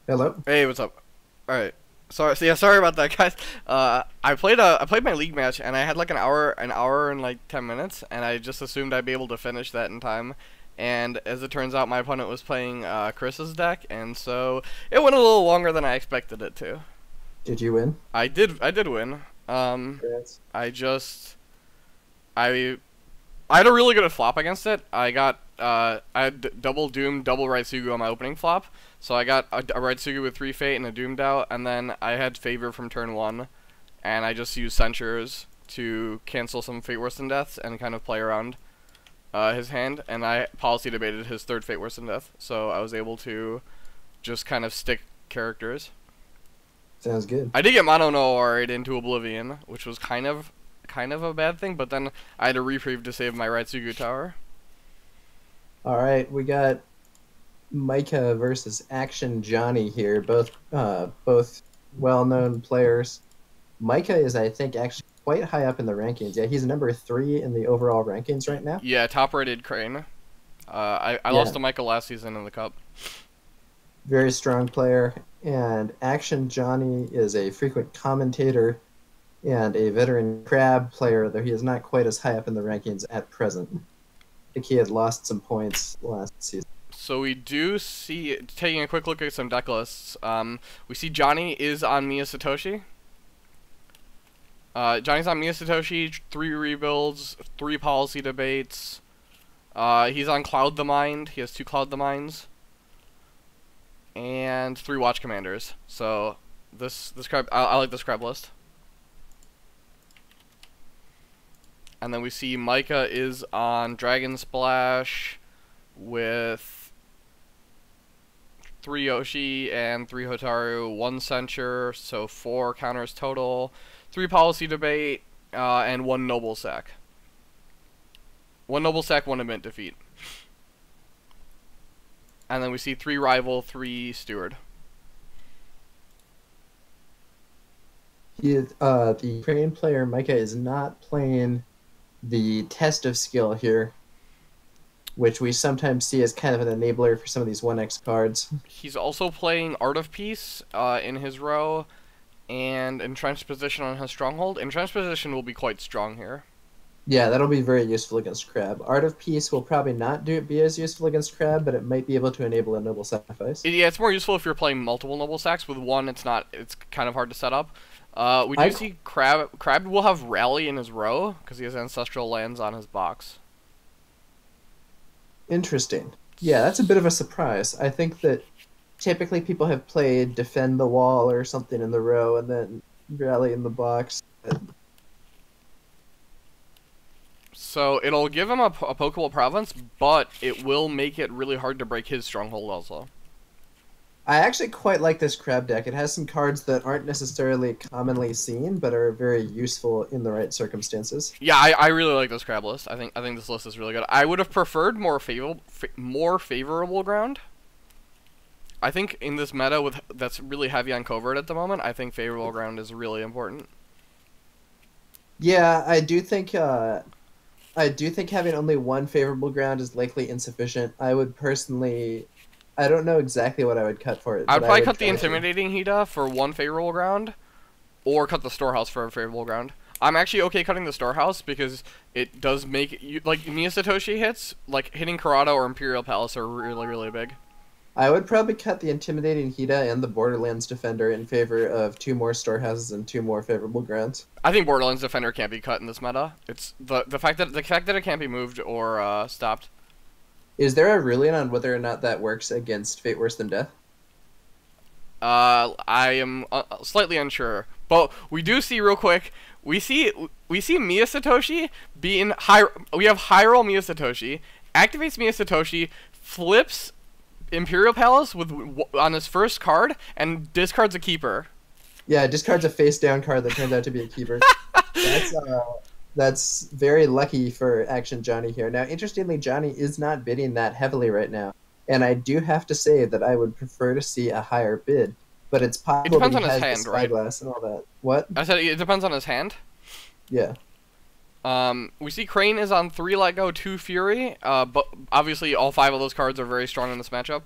Hello. Hey, what's up? All right. Sorry, so yeah, sorry about that, guys. I played my league match, and I had like an hour and like 10 minutes, and I just assumed I'd be able to finish that in time. And as it turns out, my opponent was playing Chris's deck, and so it went a little longer than I expected it to. Did you win? I did win. Congrats. I just I I had a really good flop against it. I had double Doom, double Right Sugu on my opening flop. So I got a Right Sugu with 3 Fate and a Doomed out, and then I had Favor from turn 1, and I just used Censures to cancel some Fate Worse Than Deaths and kind of play around his hand, and I policy debated his third Fate Worse Than Death, so I was able to just kind of stick characters. Sounds good. I did get Mono Noir'd into Oblivion, which was kind of a bad thing, but then I had a reprieve to save my Right Sugu tower. All right, we got Micah versus Action Johnny here. Both well-known players. Micah is, I think, actually quite high up in the rankings. Yeah, he's number 3 in the overall rankings right now. Yeah, top rated Crane. I Yeah, lost to Micah last season in the cup. very strong player. And Action Johnny is a frequent commentator and a veteran crab player, though he is not quite as high up in the rankings at present. I think he had lost some points last season. So we do see, taking a quick look at some deck lists, we see Johnny is on Mia Satoshi. Johnny's on Mia Satoshi, 3 rebuilds, 3 policy debates. He's on Cloud the Mind, he has 2 Cloud the Minds. And 3 Watch Commanders. So this crab, I like this crab list. And then we see Micah is on Dragon Splash with 3 Yoshi and 3 Hotaru, 1 Censure, so 4 counters total, 3 Policy Debate, and 1 Noble Sack. 1 Noble Sack, 1 Event Defeat. And then we see 3 Rival, 3 Steward. The Ukrainian player Micah is not playing the test of skill here, which we sometimes see as kind of an enabler for some of these 1x cards. He's also playing Art of Peace in his row, and Entrenched Position on his Stronghold. Entrenched Position will be quite strong here. Yeah, that'll be very useful against Crab. Art of Peace will probably not be as useful against Crab, but it might be able to enable a Noble Sacrifice. Yeah, it's more useful if you're playing multiple Noble Sacks. With one, it's kind of hard to set up. We do see Crab will have Rally in his row, because he has Ancestral Lands on his box. Interesting. Yeah, that's a bit of a surprise. I think that typically people have played Defend the Wall or something in the row and then Rally in the box. So it'll give him a Pokeball Province, but it will make it really hard to break his Stronghold also. I actually quite like this Crab deck. It has some cards that aren't necessarily commonly seen, but are very useful in the right circumstances. Yeah, I really like this Crab list. I think this list is really good. I would have preferred more favorable ground. I think in this meta that's really heavy on covert at the moment, I think favorable ground is really important. Yeah, I do think having only one favorable ground is likely insufficient. I would personally, I don't know exactly what I would cut for it. I would But probably would cut the try to. Intimidating Hida for 1 favorable ground, or cut the Storehouse for a favorable ground. I'm actually okay cutting the Storehouse because it does make you, like, Mia Satoshi hits, like hitting Karada or Imperial Palace are really, really big. I would probably cut the Intimidating Hida and the Borderlands Defender in favor of 2 more storehouses and 2 more favorable grounds. I think Borderlands Defender can't be cut in this meta. It's the fact that it can't be moved or stopped. Is there a ruling on whether or not that works against Fate Worse Than Death? I am slightly unsure, but we do see real quick. We see Mia Satoshi being high. We have high roll Mia Satoshi, activates Mia Satoshi, flips Imperial Palace on his first card, and discards a keeper. Yeah, it discards a face down card that turns out to be a keeper. That's that's very lucky for Action Johnny here. Now, interestingly, Johnny is not bidding that heavily right now, and I do have to say that I would prefer to see a higher bid. But it's It possible depends that on he his has the hand, right? spyglass and all that. What? I said it depends on his hand. Yeah. We see Crane is on 3 Let Go, 2 Fury, but obviously all 5 of those cards are very strong in this matchup.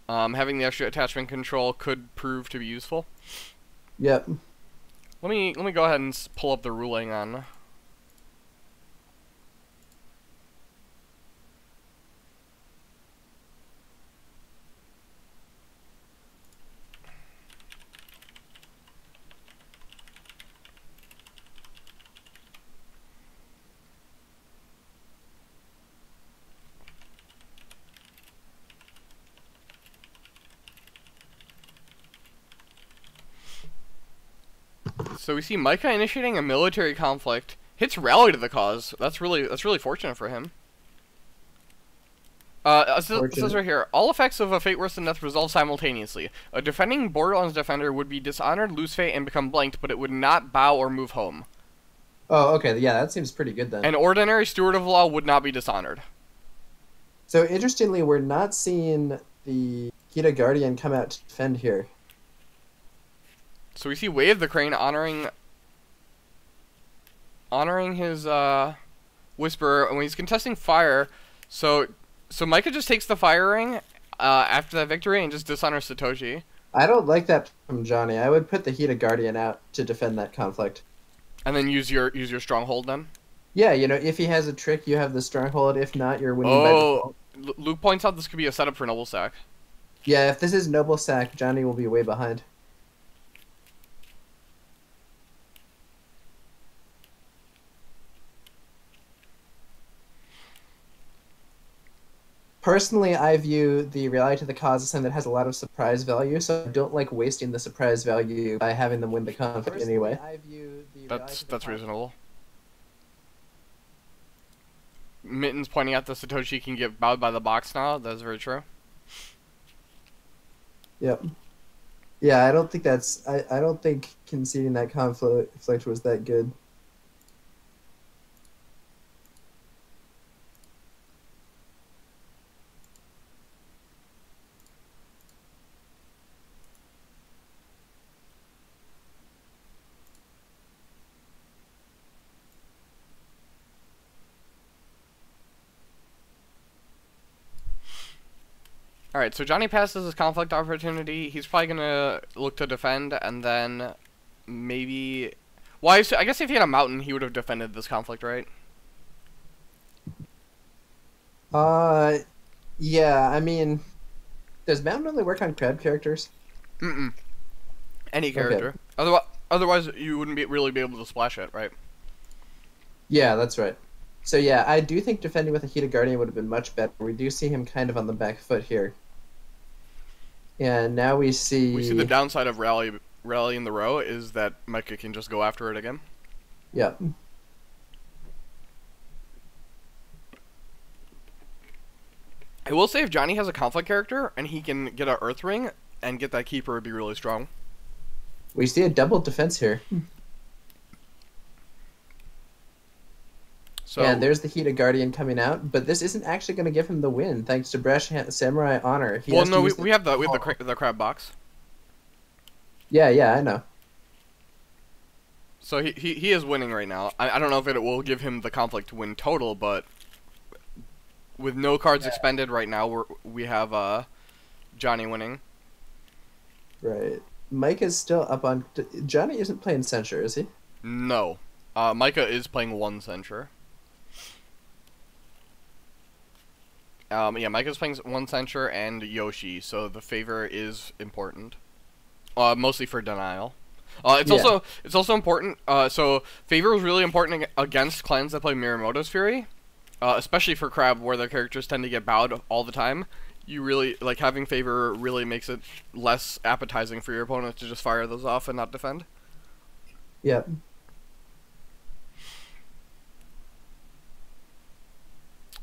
Having the extra attachment control could prove to be useful. Yep. Let me go ahead and pull up the ruling on. So we see Micah initiating a military conflict, hits rally to the cause. That's really fortunate for him. It says right here, all effects of a fate worse than death resolve simultaneously. A defending Borderlands defender would be dishonored, lose fate, and become blanked, but it would not bow or move home. Oh, okay. Yeah, that seems pretty good then. An ordinary steward of law would not be dishonored. So interestingly, we're not seeing the Kita Guardian come out to defend here. So we see Wave the Crane honoring his Whisperer when he's contesting fire. So Micah just takes the fire ring after that victory and just dishonors Satoshi. I don't like that from Johnny. I would put the Kita Guardian out to defend that conflict. And then use your stronghold then? Yeah, you know, if he has a trick, you have the stronghold. If not, you're winning by default. Luke points out this could be a setup for Noble Sack. Yeah, if this is Noble Sack, Johnny will be way behind. Personally, I view the Rally to the Cause as something that has a lot of surprise value, so I don't like wasting the surprise value by having them win the conflict anyway. That's reasonable. Mitten's pointing out that Satoshi can get bowed by the box now. That's very true. Yep. Yeah, I don't think that's... I don't think conceding that conflict was that good. Alright, so Johnny passes his conflict opportunity. He's probably gonna look to defend, and then maybe... Well, I guess if he had a mountain, he would have defended this conflict, right? Yeah, I mean... Does mountain only work on crab characters? Mm-mm. Any character. Okay. Otherwise, you wouldn't really be able to splash it, right? Yeah, that's right. So yeah, I do think defending with a Kita Guardian would have been much better. We do see him kind of on the back foot here. And now we see... We see the downside of rally in the row is that Micah can just go after it again. Yep. I will say if Johnny has a conflict character and he can get an Earth Ring and get that keeper, would be really strong. We see a double defense here. So, and there's the Kita Guardian coming out, but this isn't actually going to give him the win, thanks to Bresh Samurai Honor. We have the crab box. Yeah, I know. So he is winning right now. I don't know if it will give him the conflict win total, but with no cards expended right now, we have Johnny winning. Right. Micah's still up on... Johnny isn't playing Censure, is he? No. Micah is playing one Censure. Yeah, Micah's playing one Censure and Yoshi, so the favor is important. Mostly for denial. It's also important. So favor is really important against clans that play Miyamoto's Fury, especially for Crab, where their characters tend to get bowed all the time. You really having favor really makes it less appetizing for your opponent to just fire those off and not defend. Yep.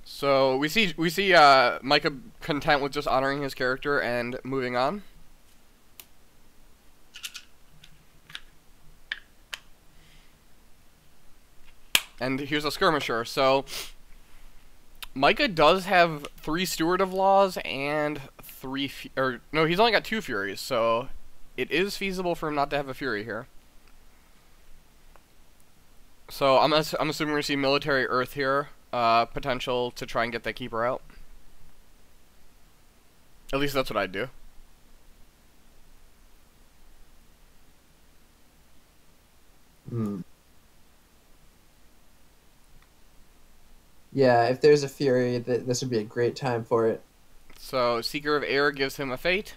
So we see Micah content with just honoring his character and moving on. And here's a skirmisher. So Micah does have 3 Steward of Laws and 3 no, he's only got 2 Furies, so it is feasible for him not to have a Fury here. So I'm assuming we see Military Earth here. Potential to try and get that keeper out. At least that's what I'd do. Hmm. Yeah, if there's a Fury, this would be a great time for it. So Seeker of Air gives him a fate.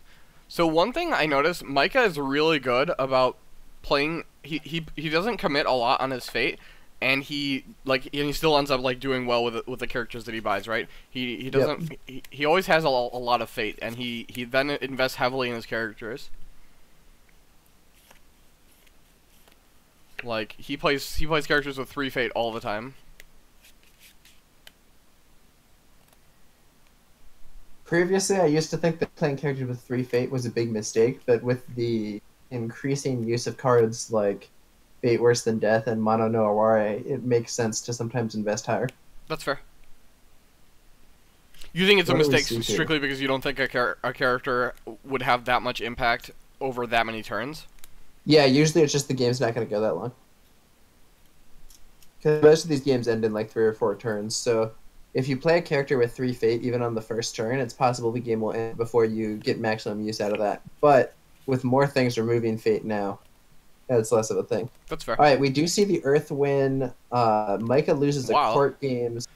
So one thing I noticed, Micah is really good about playing. He doesn't commit a lot on his fate, and he still ends up like doing well with the characters that he buys. Right? He Yep. doesn't he always has a lot of fate, and he then invests heavily in his characters. Like he plays characters with 3 fate all the time. Previously, I used to think that playing characters with 3 fate was a big mistake, but with the increasing use of cards like Fate Worse Than Death and Mono no Aware, it makes sense to sometimes invest higher. That's fair. You think it's a What do we mistake see here? strictly because you don't think a character would have that much impact over that many turns? Yeah, usually it's just the game's not going to go that long. Because most of these games end in like 3 or 4 turns, so if you play a character with 3 fate, even on the first turn, it's possible the game will end before you get maximum use out of that. But with more things removing fate now, that's less of a thing. That's fair. All right, we do see the Earth win. Micah loses the Wow. court games,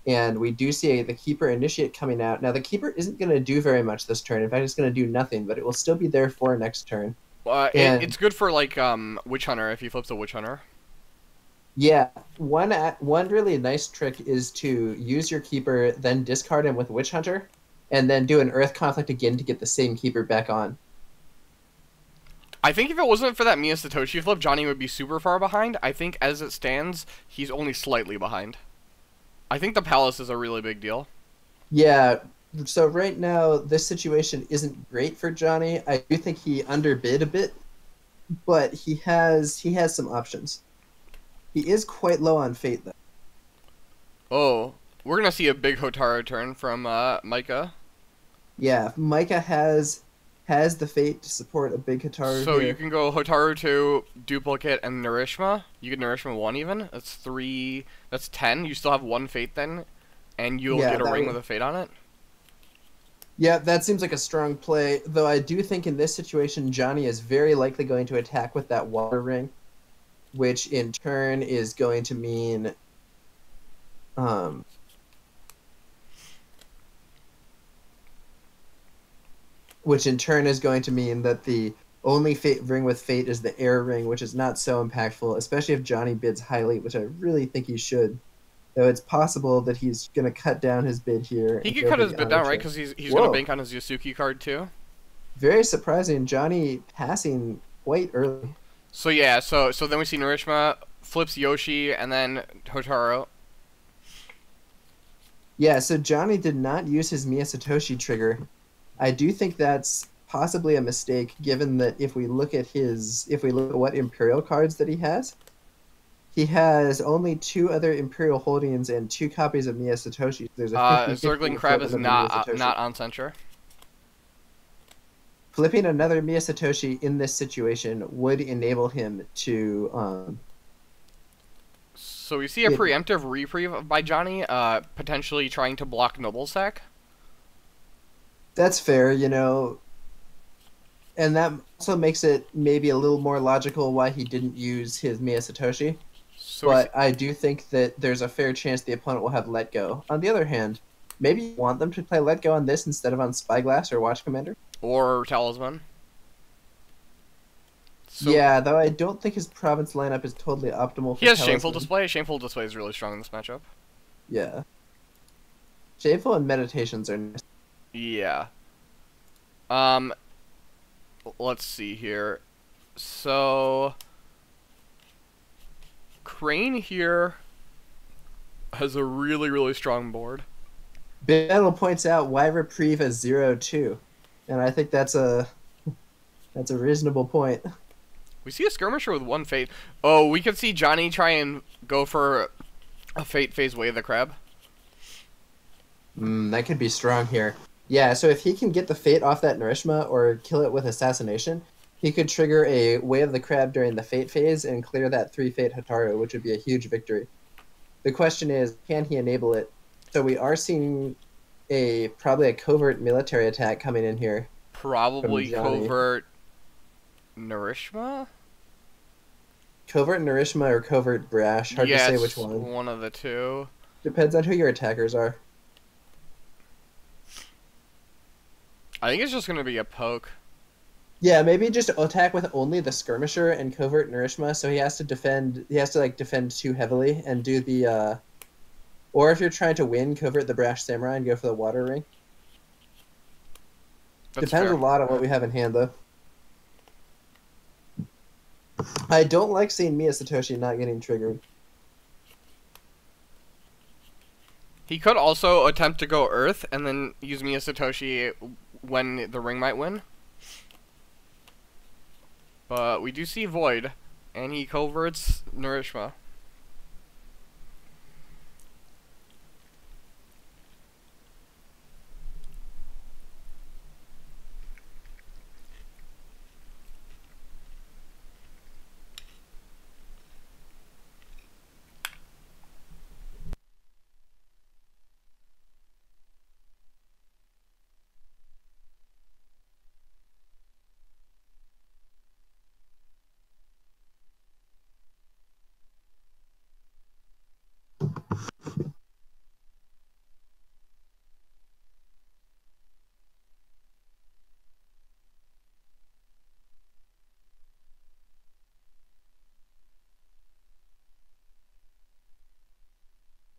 and we do see the Keeper Initiate coming out. Now, the Keeper isn't going to do very much this turn. In fact, it's going to do nothing, but it will still be there for next turn. And It's good for like Witch Hunter if he flips a Witch Hunter. yeah, one really nice trick is to use your Keeper, then discard him with Witch Hunter, and then do an Earth Conflict again to get the same Keeper back on. I think if it wasn't for that Mia Satoshi flip, Johnny would be super far behind. I think as it stands, he's only slightly behind. I think the Palace is a really big deal. Yeah, so right now this situation isn't great for Johnny. I do think he underbid a bit, but he has some options. He is quite low on fate though. Oh, we're gonna see a big Hotaru turn from Micah. Yeah, Micah has the fate to support a big Hitaru So here. you can go Hotaru 2, Duplicate, and Narishma. You get Narishma 1 even. That's 3. That's 10. You still have 1 fate then, and you'll Yeah, get a that ring would- with a fate on it. Yeah, that seems like a strong play, though I do think in this situation Johnny is very likely going to attack with that water ring, which in turn is going to mean um which in turn is going to mean that the only fate ring with fate is the air ring, which is not so impactful, especially if Johnny bids highly, which I really think he should. Though it's possible that he's going to cut down his bid here. He and could go cut for his the bid honor down, right? check. Because he's Whoa. gonna bank on his Yasuki card too. Very surprising. Johnny passing quite early. So yeah, so then we see Narishma flips Yoshi and then Hotaru. Yeah, so Johnny did not use his Mia Satoshi trigger. I do think that's possibly a mistake, given that if we look at what Imperial cards that he has only 2 other Imperial holdings and 2 copies of Mia Satoshi. There's a 50-50 Circling Crab flip is of the Mia not Satoshi. not on censure. Flipping another Mia Satoshi in this situation would enable him to So we see a preemptive reprieve by Johnny, potentially trying to block Noble Sack. that's fair, and that also makes it maybe a little more logical why he didn't use his Mia Satoshi. So we But I do think that there's a fair chance the opponent will have Let Go. On the other hand, maybe you want them to play Let Go on this instead of on Spyglass or Watch Commander. or Talisman. So Yeah, though I don't think his province lineup is totally optimal for he has Talisman. Shameful Display. Shameful Display is really strong in this matchup. Yeah. Shameful and Meditations are nice. Yeah. Let's see here. So Crane here has a really, really strong board. Big Metal points out why Reprieve as 0-2. And I think that's a reasonable point. We see a skirmisher with 1 fate. Oh, we could see Johnny try and go for a fate phase Way of the Crab. That could be strong here. Yeah, so if he can get the fate off that Narishma or kill it with Assassination, he could trigger a Way of the Crab during the fate phase and clear that 3-fate Hataru, which would be a huge victory. The question is, can he enable it? So we are seeing probably a covert military attack coming in here from Probably Johnny. covert Nourishma? Covert Narishma or covert Brash. Hard to Yeah, say which it's one. one of the two. Depends on who your attackers are. I think it's just gonna be a poke. Yeah, maybe just attack with only the skirmisher and covert Narishma, so he has to defend. He has to like defend too heavily and do the. Or if you're trying to win, covert the Brash Samurai and go for the water ring. That's Depends a fair. lot on what we have in hand, though. I don't like seeing Mia Satoshi not getting triggered. He could also attempt to go Earth and then use Mia Satoshi when the ring might win. But we do see Void, and he coverts Nourishma.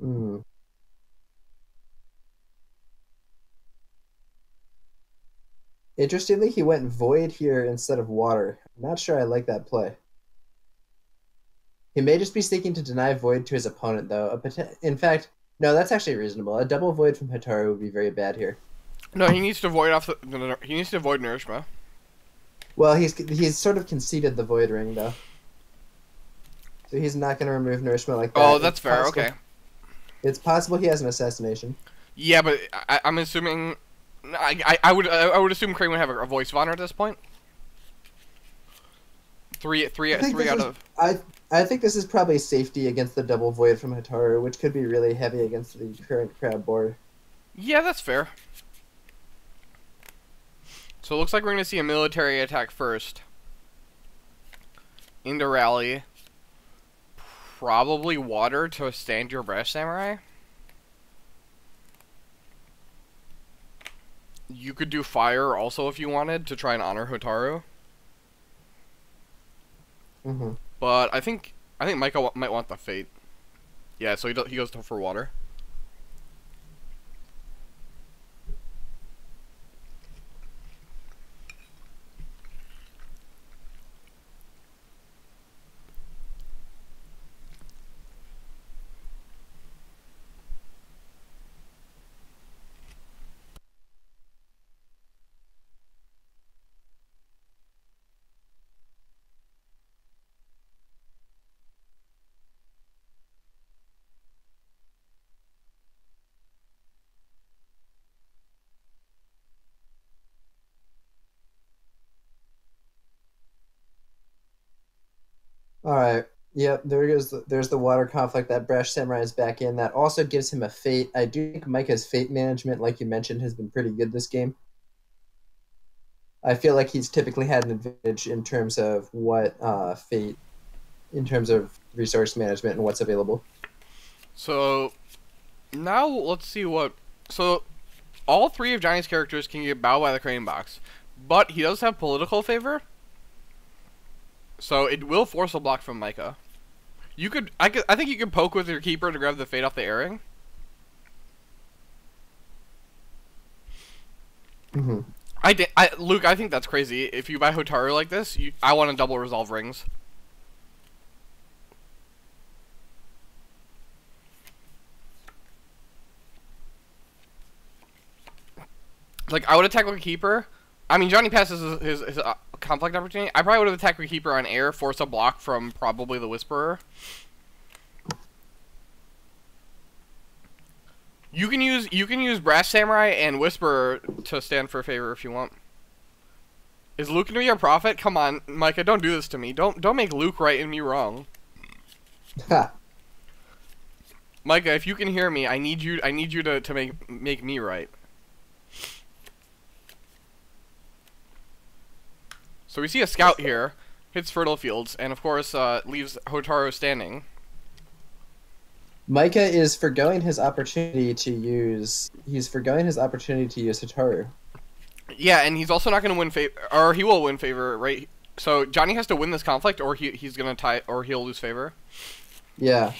Hmm. Interestingly, he went Void here instead of Water. I'm not sure I like that play. He may just be seeking to deny Void to his opponent, though. In fact, no, that's actually reasonable. A double Void from Hitaru would be very bad here. No, he needs to void off the. He needs to void Nourishma. Well, he's sort of conceded the Void Ring, though. So he's not going to remove Nourishment like Oh, that. that's fair. Okay. It's possible he has an assassination. Yeah, but I'm assuming. I would assume Crane would have a voice of honor at this point. Three out of. I think this is probably safety against the double Void from Hitaru, which could be really heavy against the current crowd board. Yeah, that's fair. So it looks like we're gonna see a military attack first. Into rally. Probably water to stand your Brash Samurai. You could do fire also if you wanted to try and honor Hotaru. Mm-hmm. But I think Micah might want the fate. Yeah, so he goes for water. All right. Yep, there's the water conflict. That Brash Samurai is back in. That also gives him a fate. I do think Micah's fate management, like you mentioned, has been pretty good this game. I feel like he's typically had an advantage in terms of what fate, in terms of resource management and what's available. So now let's see what. So all three of Johnny's characters can get bowed by the Crane box, but he does have political favor. So it will force a block from Micah. I think you could poke with your keeper to grab the fate off the airing. Mm-hmm. Luke, I think that's crazy. If you buy Hotaru like this, I want to double resolve rings. Like, I would attack with a keeper. I mean, Johnny passes his conflict opportunity. I probably would have attacked with a keeper on air, force a block from probably the Whisperer. You can use Brash Samurai and Whisperer to stand for favor if you want. Is Luke gonna be our prophet? Come on, Micah, don't do this to me. Don't make Luke right and me wrong. Ha. Micah, if you can hear me, I need you. I need you to make me right. So we see a scout here, hits fertile fields, and of course leaves Hotaru standing. Micah is forgoing his opportunity to use. He's forgoing his opportunity to use Hataru. Yeah, and he's also not going to win favor, or he will win favor, right? So Johnny has to win this conflict, or he's going to tie, or he'll lose favor. Yeah.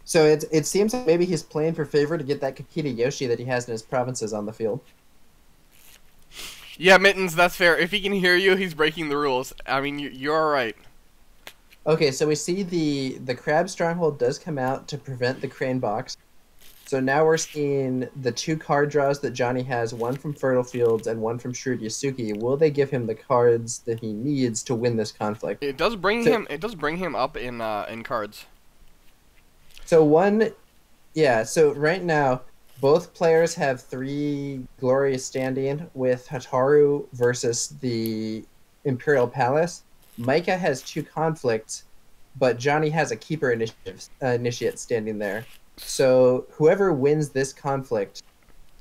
So it seems like maybe he's playing for favor to get that Kakita Yoshi that he has in his provinces on the field. Yeah, Mittens, that's fair. If he can hear you, he's breaking the rules. I mean, you're all right. Okay, so we see the crab stronghold does come out to prevent the crane box. So now we're seeing the 2 card draws that Johnny has, one from Fertile Fields and one from Shrewd Yasuki. Will they give him the cards that he needs to win this conflict? It does bring him. It does bring him up in cards. So so right now both players have 3 glorious standing with Hataru versus the Imperial Palace. Micah has 2 conflicts, but Johnny has a keeper initiate standing there. So whoever wins this conflict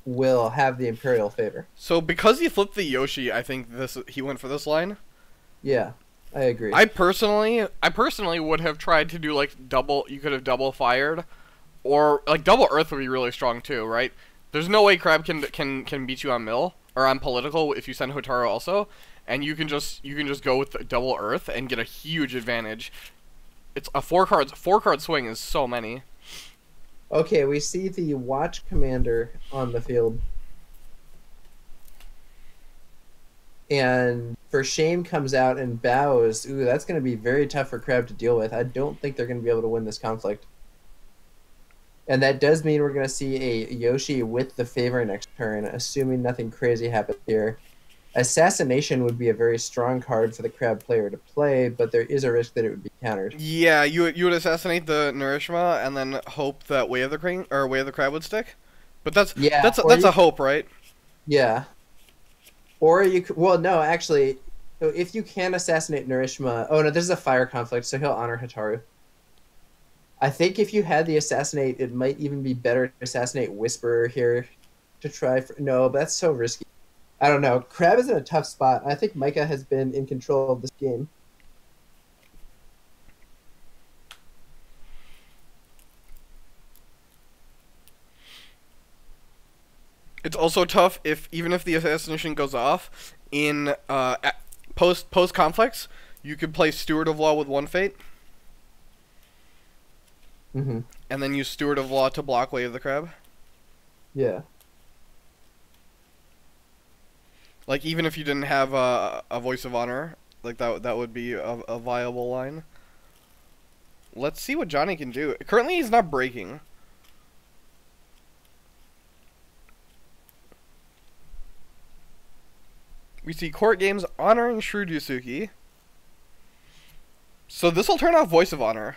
will have the Imperial favor. So because he flipped the Yoshi, I think he went for this line. Yeah, I agree. I personally would have tried to do like double. You could have double fired, or like double Earth would be really strong too, right? There's no way Crab can beat you on mill or on political if you send Hotaru also, and you can just go with the double Earth and get a huge advantage. It's a 4 card swing is so many. Okay, we see the watch commander on the field. And for shame comes out and bows. Ooh, that's going to be very tough for Crab to deal with. I don't think they're going to be able to win this conflict. And that does mean we're going to see a Yoshi with the favor next turn, assuming nothing crazy happens here. Assassination would be a very strong card for the Crab player to play, but there is a risk that it would be countered. Yeah, you would assassinate the Narishma and then hope that Way of the Crab would stick. But that's a hope, right? Yeah. Or you could, well, no, actually, so if you can assassinate Narishma, oh no, this is a fire conflict, so he'll honor Hataru. I think if you had the assassinate, it might even be better to assassinate Whisperer here to try for, no, but that's so risky. I don't know. Crab is in a tough spot. I think Micah has been in control of this game. It's also tough even if the assassination goes off in post conflicts, you could play Steward of Law with 1 fate. Mm-hmm. And then use Steward of Law to block Way of the Crab. Yeah. Like even if you didn't have a Voice of Honor, like that would be a viable line. Let's see what Johnny can do. Currently, he's not breaking. We see Court Games honoring Shrewd Yusuke. So this will turn off Voice of Honor.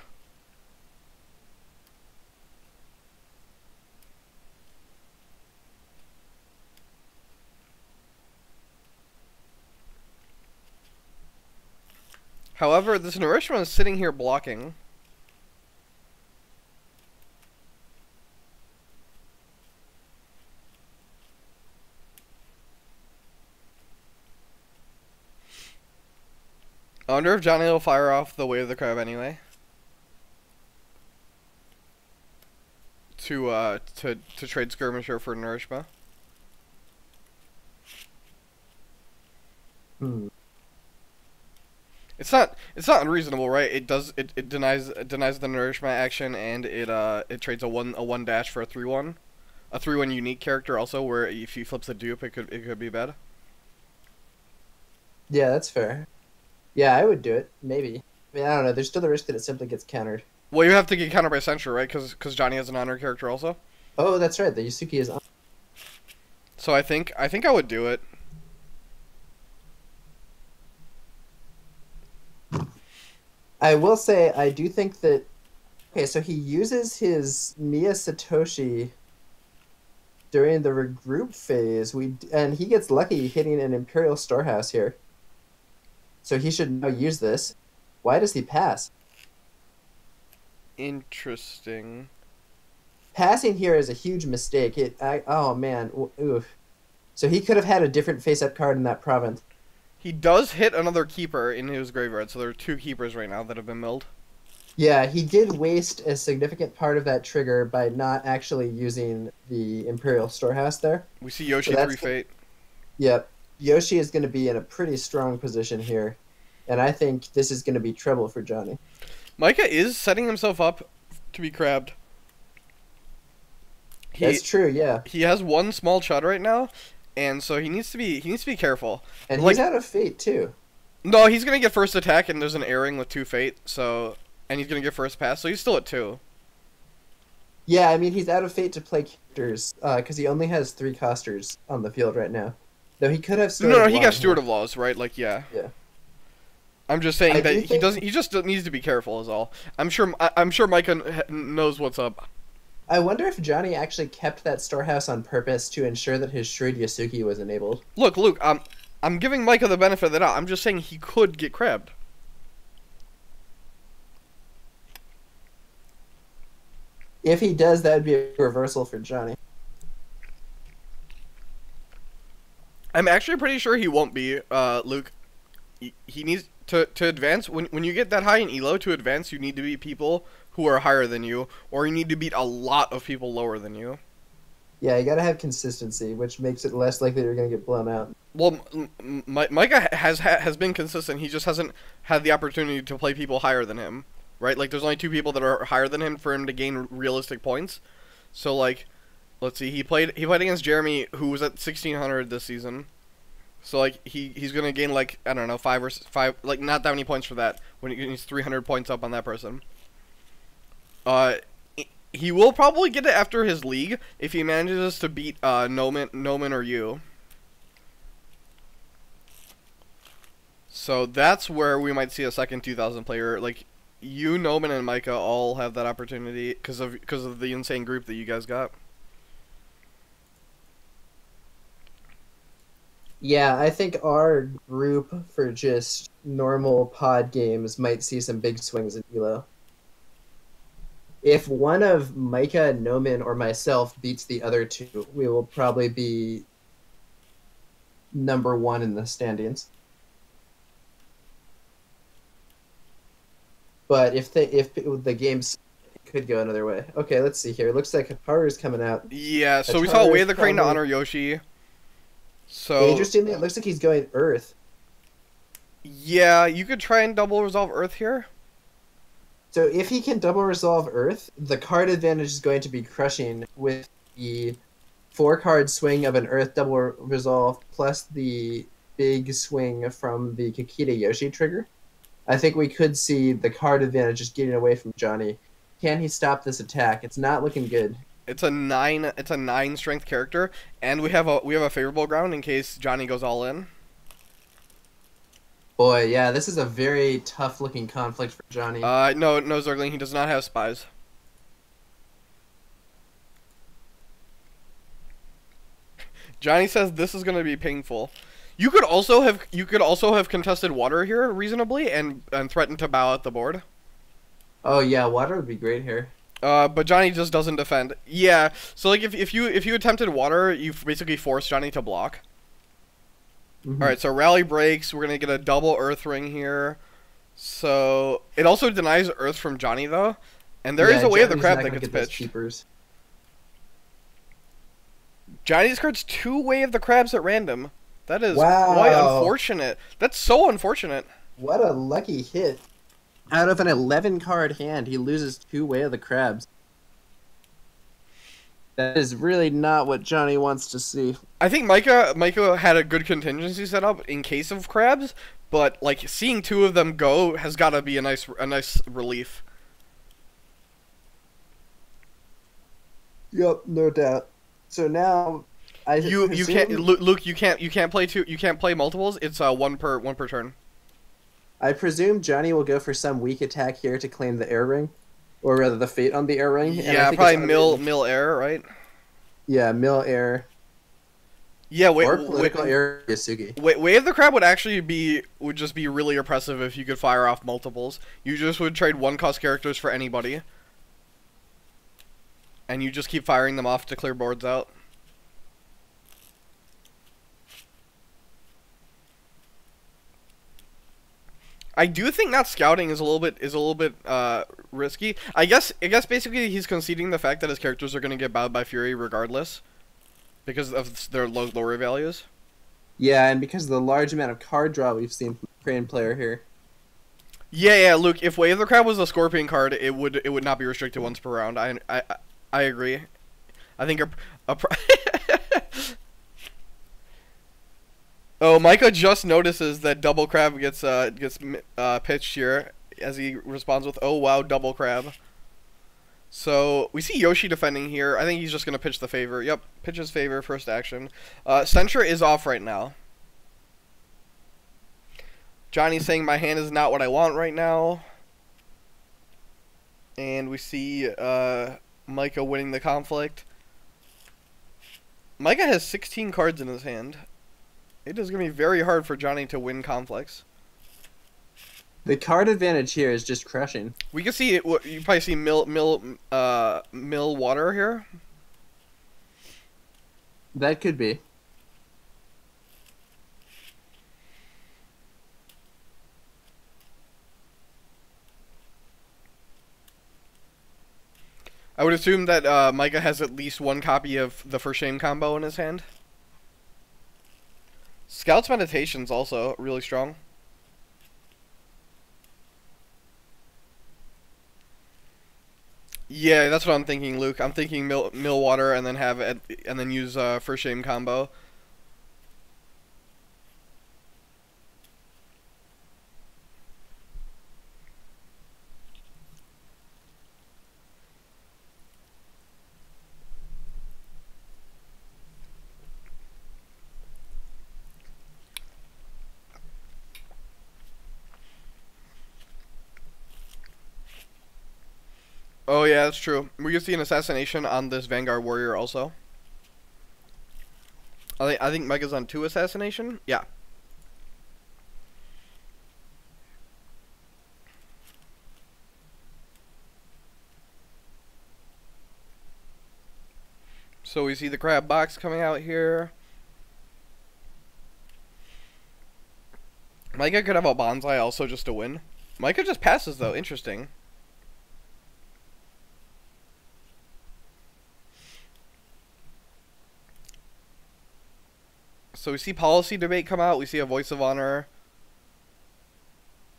However, this Narishma is sitting here blocking. I wonder if Johnny will fire off the Way of the Crab anyway. To trade Skirmisher for Narishma. Hmm. It's not unreasonable, right? It denies the Narishma action, and it trades a one dash for a 3/1. A 3/1 unique character also, where if he flips a dupe, it could be bad. Yeah, that's fair. Yeah, I would do it. Maybe. I mean, I don't know. There's still the risk that it simply gets countered. Well, you have to get countered by Censure, right? Because Johnny has an honor character also. Oh, that's right. The Yusuke is on. So I think I would do it. I will say, I do think that... Okay, so he uses his Mia Satoshi during the regroup phase, and he gets lucky hitting an Imperial Storehouse here. So he should now use this. Why does he pass? Interesting. passing here is a huge mistake. Oh man, oof. So he could have had a different face-up card in that province. He does hit another keeper in his graveyard, so there are 2 keepers right now that have been milled. Yeah, he did waste a significant part of that trigger by not actually using the Imperial Storehouse there. We see Yoshi 3 Fate. Yep. Yoshi is going to be in a pretty strong position here, and I think this is going to be trouble for Johnny. Micah is setting himself up to be crabbed. That's true, yeah. He has 1 small chud right now, and so he needs to be careful. And he's out of fate too. No, he's gonna get first attack, and there's an airing with 2 fate, so and he's gonna get first pass, so he's still at 2. Yeah, I mean he's out of fate to play characters because he only has 3 costers on the field right now. Though he could have. No, he got Steward of Laws, right? Like, yeah. Yeah. I'm just saying that he doesn't. He just needs to be careful, is all. I'm sure Micah knows what's up. I wonder if Johnny actually kept that storehouse on purpose to ensure that his Shrewd Yasuki was enabled. Look, Luke, I'm giving Micah the benefit of the doubt. I'm just saying he could get crabbed. If he does, that would be a reversal for Johnny. I'm actually pretty sure he won't be, Luke. He needs to advance. When you get that high in elo, to advance, you need to beat people who are higher than you, or you need to beat a lot of people lower than you. Yeah, you gotta have consistency, which makes it less likely you're gonna get blown out. Well, Micah has been consistent. He just hasn't had the opportunity to play people higher than him, right? Like, there's only 2 people that are higher than him for him to gain realistic points. So, like, let's see, he played against Jeremy, who was at 1600 this season. So, like, he's gonna gain, like, I don't know, 5, like, not that many points for that when he's 300 points up on that person. He will probably get it after his league if he manages to beat Noman or you. So that's where we might see a second 2000 player. Like, you, Noman, and Micah all have that opportunity because of the insane group that you guys got. Yeah, I think our group for just normal pod games might see some big swings in elo. If one of Micah, Noman, or myself beats the other 2, we will probably be number 1 in the standings. But if the games could go another way. Okay, let's see here. It looks like Haparu's coming out. Yeah, so we saw Way of the Crane to honor Yoshi. So interestingly, it looks like he's going Earth. Yeah, you could try and double resolve Earth here. So if he can double resolve Earth, the card advantage is going to be crushing with the 4-card swing of an Earth double resolve plus the big swing from the Kakita Yoshi trigger. I think we could see the card advantage just getting away from Johnny. Can he stop this attack? It's not looking good. It's a 9 strength character, and we have a favorable ground in case Johnny goes all in. Boy, yeah, this is a very tough-looking conflict for Johnny. No, Zergling, he does not have spies. Johnny says this is going to be painful. You could also have contested water here reasonably and threatened to bow out the board. Oh yeah, water would be great here. But Johnny just doesn't defend. Yeah, so like if you attempted water, you basically forced Johnny to block. Mm-hmm. Alright, so rally breaks. We're going to get a double Earth Ring here. So, it also denies Earth from Johnny, though. And there is a Way of the Crab that gets pitched. Johnny's card's 2 Way of the Crabs at random. That is quite unfortunate. That's so unfortunate. What a lucky hit. Out of an 11-card hand, he loses 2 Way of the Crabs. That is really not what Johnny wants to see. I think Micah had a good contingency set up in case of crabs, but like seeing 2 of them go has got to be a nice relief. Yep, no doubt. So now you can't Luke, you can't play multiples. It's one per turn. I presume Johnny will go for some weak attack here to claim the air ring. Or rather, the fate on the air ring. Yeah, probably mill air, right? Yeah, mill air. Yeah, or political air Yasugi. Way of the Crab would just be really oppressive if you could fire off multiples. You just would trade 1-cost characters for anybody. and you just keep firing them off to clear boards out. I do think not scouting is a little bit risky. I guess basically he's conceding the fact that his characters are going to get bowed by Fury regardless because of their lower values. Yeah, and because of the large amount of card draw we've seen from the Crane player here. Yeah, Luke. If Wave the Crab was a Scorpion card, it would not be restricted once per round. I agree. I think Oh, Micah just notices that Double Crab gets pitched here as he responds with, "Oh wow, Double Crab." So we see Yoshi defending here. I think he's just gonna pitch the favor. Yep, pitches favor first action. Sentra is off right now. Johnny's saying my hand is not what I want right now. And we see Micah winning the conflict. Micah has 16 cards in his hand. It is going to be very hard for Johnny to win conflicts. The card advantage here is just crushing. We can see it. You probably see mill water here. That could be. I would assume that Micah has at least one copy of the For Shame combo in his hand. Scout's Meditation's also really strong. Yeah, that's what I'm thinking, Luke. I'm thinking mill water and then and then use For Shame combo. Oh yeah, that's true. We can see an assassination on this Vanguard warrior also. I think Micah's on 2 assassination. Yeah. So we see the crab box coming out here. Micah could have a bonsai also just to win. Micah just passes though. Interesting. So we see policy debate come out. We see a voice of honor.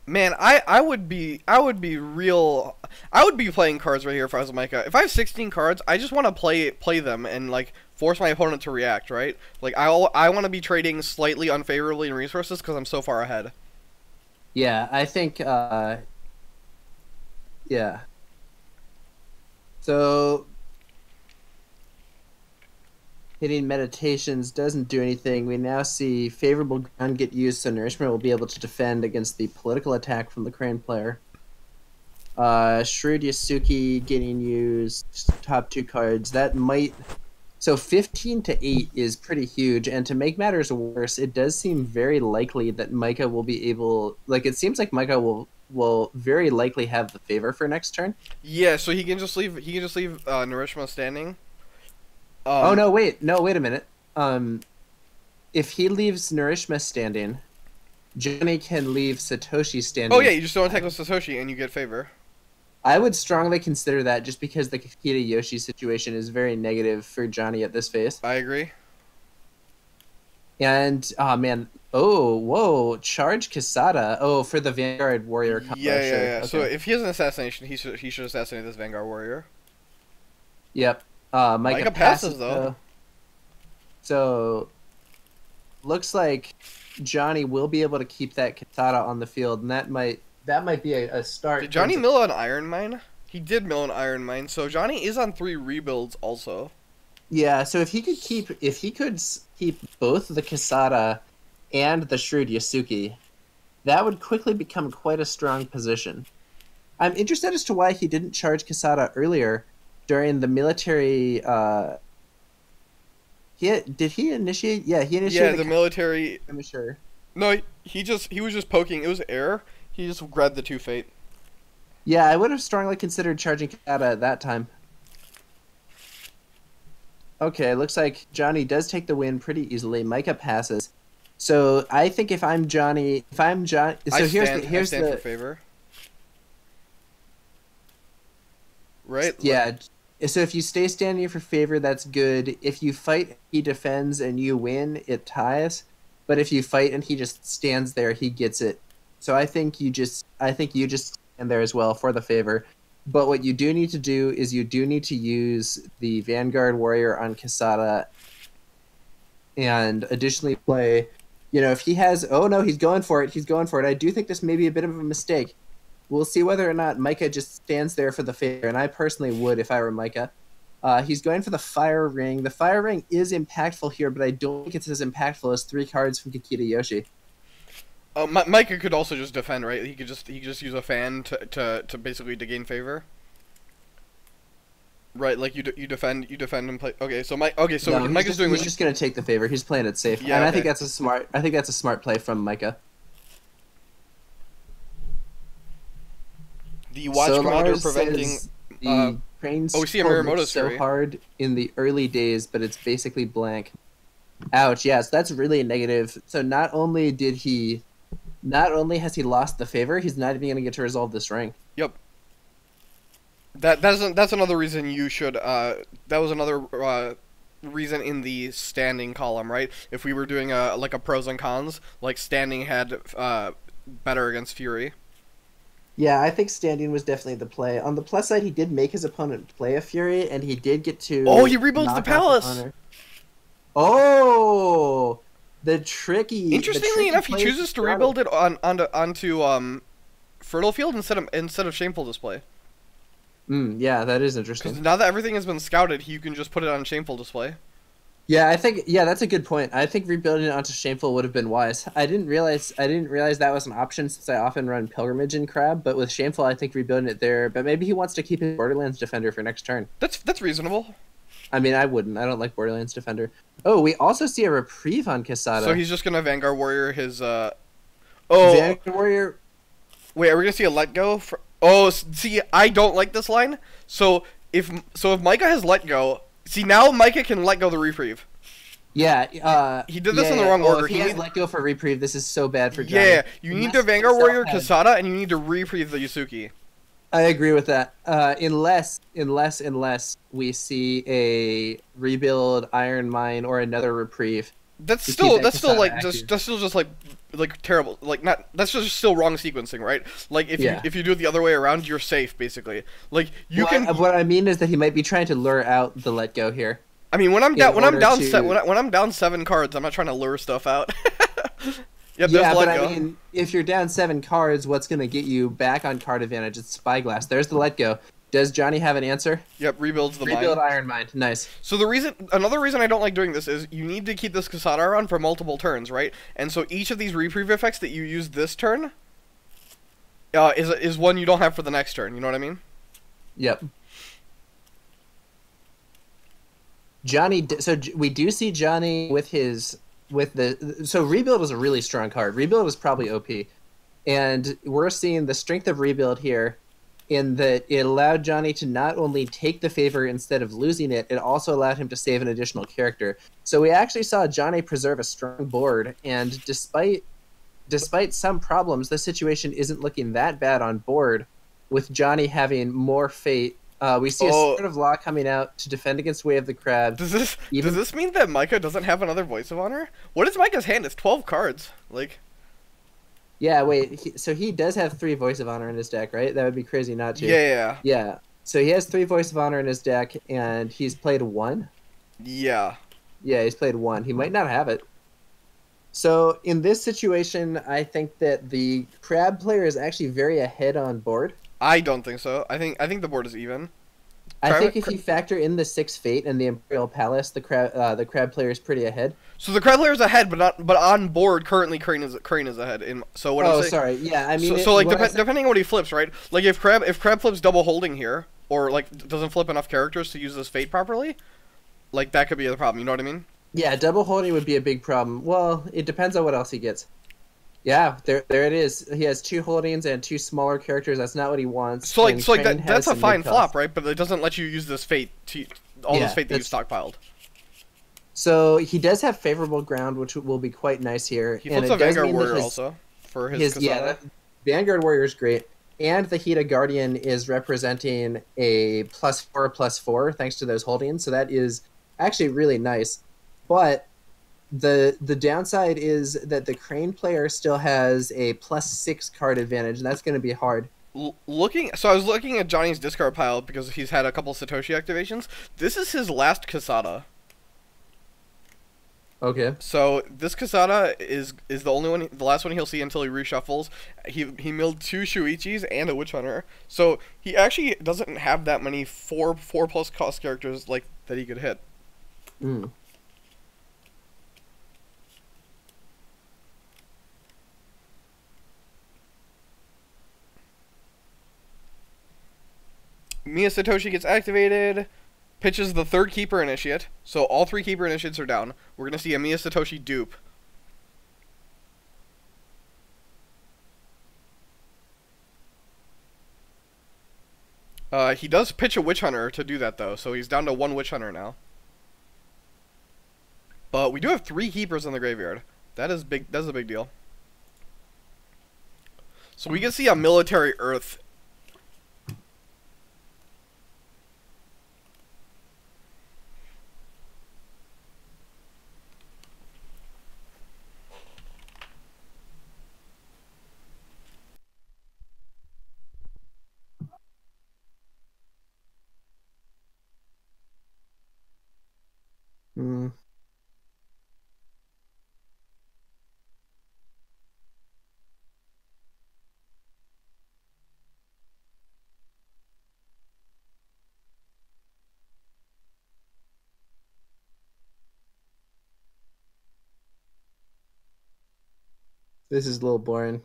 Man, I would be playing cards right here if I was Micah. If I have 16 cards, I just want to play them and like force my opponent to react, right? Like I want to be trading slightly unfavorably in resources because I'm so far ahead. Yeah, I think yeah. So hitting meditations doesn't do anything. We now see favorable ground get used, so Nourishment will be able to defend against the political attack from the Crane player. Shrewd Yasuki getting used, top 2 cards. That might... So 15 to 8 is pretty huge, and to make matters worse, it does seem very likely that Micah will be able... Like, it seems like Micah will very likely have the favor for next turn. Yeah, so he can just leave Nourishment standing. Oh no! Wait a minute. If he leaves Nourishma standing, Johnny can leave Satoshi standing. Oh yeah, you just don't attack with Satoshi and you get favor. I would strongly consider that just because the Kakita Yoshi situation is very negative for Johnny at this phase. I agree. And man, oh whoa, charge Kasada. Oh, for the Vanguard Warrior combo. Yeah. Sure. Okay. So if he has an assassination, he should assassinate this Vanguard Warrior. Yep. Micah passes though. So looks like Johnny will be able to keep that Katana on the field, and that might be a start. Did Johnny mill an Iron Mine? He did mill an Iron Mine, so Johnny is on 3 rebuilds also. Yeah, so if he could keep both the Kasada and the Shrewd Yasuki, that would quickly become quite a strong position. I'm interested as to why he didn't charge Kasada earlier. During the military, did he initiate? Yeah, he initiated. Yeah, the military. I'm sure. No, he was just poking. It was air. He just grabbed the 2 fate. Yeah, I would have strongly considered charging Kata at that time. Okay, looks like Johnny does take the win pretty easily. Micah passes. So I think if I'm Johnny, if I'm John, so I here's stand for the favor. Right? yeah. So if you stay standing for favor, that's good. If you fight, he defends and you win, it ties. But if you fight and he just stands there, he gets it. So I think you just stand there as well for the favor. But what you do need to do is you do need to use the Vanguard Warrior on Kasada and additionally play, if he has, oh no, he's going for it. He's going for it. I do think this may be a bit of a mistake. We'll see whether or not Micah just stands there for the favor, and I personally would if I were Micah. He's going for the Fire Ring. The Fire Ring is impactful here, but I don't think it's as impactful as 3 cards from Kikita Yoshi. Micah could also just defend, right? He could just use a fan to basically to gain favor. Right, like you defend and play. Okay, so Micah's doing. He's just gonna take the favor. He's playing it safe, yeah, and okay. I think that's a smart play from Micah. The watch commander preventing the Crane's we see a Miramoto so hard in the early days, but it's basically blank. Ouch, yes, that's really negative. So not only has he lost the favor, he's not even gonna get to resolve this ring. Yep. That's another reason you should that was another reason in the standing column, right? If we were doing a pros and cons, like standing had better against Fury. Yeah, I think standing was definitely the play. On the plus side, he did make his opponent play a Fury, and he did get to... Oh, he rebuilds the Palace! Oh! Interestingly enough, he chooses to rebuild it onto Fertile Field instead of Shameful Display. Yeah, that is interesting. Because now that everything has been scouted, you can just put it on Shameful Display. Yeah, that's a good point. I think rebuilding it onto Shameful would have been wise. I didn't realize that was an option since I often run Pilgrimage in Crab, but with Shameful I think rebuilding it there, but maybe he wants to keep his Borderlands Defender for next turn. That's reasonable. I mean, I wouldn't. I don't like Borderlands Defender. Oh, we also see a reprieve on Kasada. So he's just gonna Vanguard Warrior his Vanguard Warrior. Wait, are we gonna see a let go for... Oh, see, I don't like this line. So if Micah has let go, see now Micah can let go the reprieve. Yeah, he did this in the wrong order. If he has let go for reprieve, this is so bad for Johnny. Yeah, you need to Vanguard Warrior Kasada, and you need to reprieve the Yusuke. I agree with that. Unless we see a rebuild Iron Mine or another reprieve. That's still just like terrible. Like not that's just still wrong sequencing, right? Like if you do it the other way around, you're safe basically. Like what I mean is that he might be trying to lure out the let go here. I mean, when I'm down 7 cards, I'm not trying to lure stuff out. Yep, yeah, but I mean, if you're down 7 cards, what's going to get you back on card advantage? It's Spyglass. There's the let go. Does Johnny have an answer? Yep, rebuilds the Rebuild Iron Mind. Nice. So another reason I don't like doing this is you need to keep this Kasada around for multiple turns, right? And so each of these reprieve effects that you use this turn is one you don't have for the next turn. You know what I mean? Yep. Johnny. So we do see Johnny so Rebuild is a really strong card. Rebuild is probably OP. And we're seeing the strength of Rebuild here in that it allowed Johnny to not only take the favor instead of losing it, it also allowed him to save an additional character. So we actually saw Johnny preserve a strong board, and despite some problems, the situation isn't looking that bad on board with Johnny having more fate. We see a Spirit of Law coming out to defend against Way of the Crab. Does this mean that Micah doesn't have another Voice of Honor? What is Micah's hand? It's 12 cards. Like... Yeah, wait. So he does have 3 Voice of Honor in his deck, right? That would be crazy not to. Yeah. So he has 3 Voice of Honor in his deck, and he's played 1? Yeah. Yeah, he's played 1. He might not have it. So in this situation, I think that the Crab player is actually very ahead on board. I don't think so. I think the board is even. I think if you factor in the 6 Fate and the Imperial Palace, the Crab player is pretty ahead. So the Crab player is ahead, but on board currently Crane is ahead. So what I'm saying, sorry, yeah, I mean. So depending on what he flips, right? Like if Crab flips double holding here, or like doesn't flip enough characters to use this Fate properly, like that could be the problem. You know what I mean? Yeah, double holding would be a big problem. Well, it depends on what else he gets. Yeah, there it is. He has 2 holdings and 2 smaller characters. That's not what he wants. So that's a fine flop, right? But it doesn't let you use this Fate this Fate that you stockpiled. So he does have favorable ground, which will be quite nice here, He and flips a it does Vanguard mean that Warrior also for his yeah, Kasada. the Vanguard Warrior is great, and the Hida Guardian is representing a +4/+4 thanks to those holdings. So that is actually really nice. But the downside is that the Crane player still has a +6 card advantage, and that's going to be hard. So I was looking at Johnny's discard pile because he's had a couple Satoshi activations. This is his last Kasada. Okay. So this Kasada is the only one, the last one he'll see until he reshuffles. He milled 2 Shuichis and a Witch Hunter, so he actually doesn't have that many 4+ cost characters like that he could hit. Mm. Mia Satoshi gets activated, pitches the 3rd Keeper Initiate, so all 3 Keeper Initiates are down. We're gonna see a Mia Satoshi dupe. He does pitch a Witch Hunter to do that though, so he's down to 1 Witch Hunter now. But we do have 3 Keepers in the graveyard. That is big. That's a big deal. So we can see a Military Earth. Mm. This is a little boring.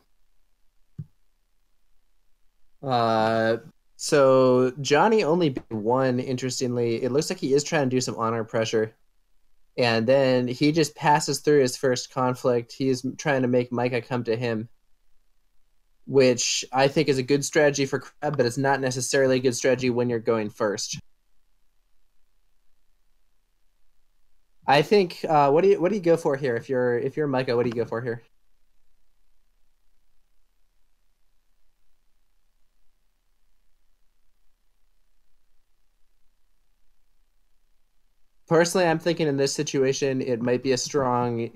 Uh, so Johnny only beat 1. Interestingly, it looks like he is trying to do some honor pressure, and then he just passes through his first conflict. He is trying to make Micah come to him, which I think is a good strategy for Crab, but it's not necessarily a good strategy when you're going first. I think what do you go for here if you're Micah? What do you go for here? Personally, I'm thinking in this situation it might be a strong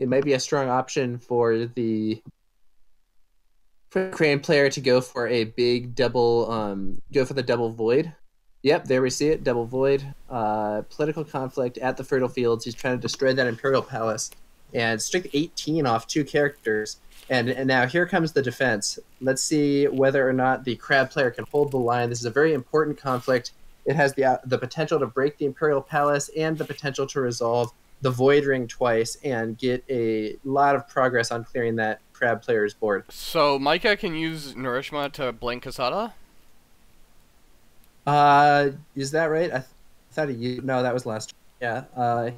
option for the Crane player to go for a big double go for the double void. Yep, there we see it, double void. Political conflict at the fertile fields. He's trying to destroy that Imperial Palace and strict 18 off 2 characters. And now here comes the defense. Let's see whether or not the Crab player can hold the line. This is a very important conflict. It has the potential to break the Imperial Palace and the potential to resolve the Void Ring twice and get a lot of progress on clearing that Crab player's board. So Micah can use Nourishma to blank Kasada? Is that right? I thought he used, no, that was last. Yeah.